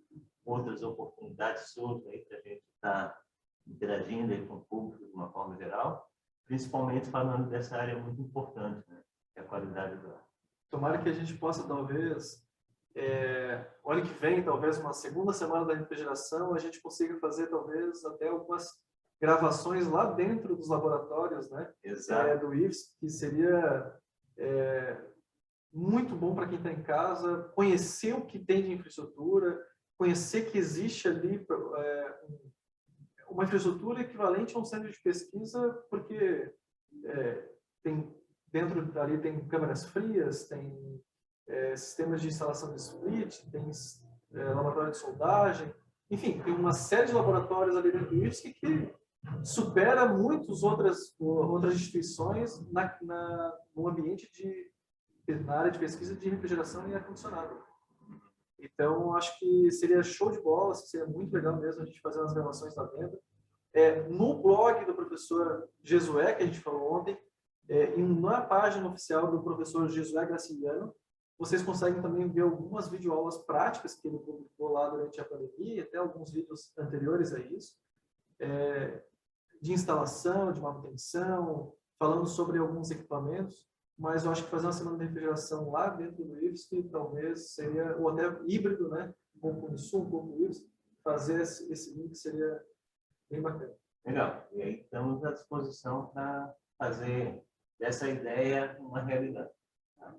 outras oportunidades surjam aí para a gente estar interagindo aí com o público de uma forma geral, principalmente falando dessa área muito importante, né, que é a qualidade do ar. Tomara que a gente possa, talvez, o ano que vem, talvez uma segunda semana da refrigeração, a gente consiga fazer, talvez, até algumas gravações lá dentro dos laboratórios, né? Exato. Do IFES, que seria muito bom para quem está em casa, conhecer o que tem de infraestrutura, conhecer que existe ali uma infraestrutura equivalente a um centro de pesquisa, porque tem dentro dali tem câmaras frias, tem sistemas de instalação de split, tem laboratório de soldagem, enfim, tem uma série de laboratórios ali dentro do IFSC que supera muitas outras instituições no ambiente na área de pesquisa de refrigeração e ar-condicionado. Então, acho que seria show de bola, seria muito legal mesmo a gente fazer umas gravações lá dentro. No blog do professor Jesué, que a gente falou ontem, e na página oficial do professor Jesué Graciliano, vocês conseguem também ver algumas videoaulas práticas que ele publicou lá durante a pandemia, até alguns vídeos anteriores a isso, de instalação, de manutenção, falando sobre alguns equipamentos, mas eu acho que fazer uma semana de refrigeração lá dentro do IFSC talvez seria, ou até híbrido, né? Um pouco no Sul, um pouco no IFSC, fazer esse link seria bem bacana. Legal. E aí estamos à disposição para fazer dessa ideia uma realidade. Tá?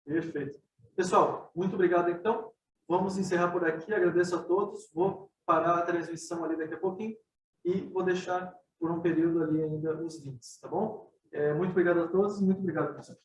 Perfeito. Pessoal, muito obrigado então. Vamos encerrar por aqui. Agradeço a todos. Vou parar a transmissão ali daqui a pouquinho e vou deixar por um período ali ainda os links, tá bom? Muito obrigado a todos e muito obrigado, professor.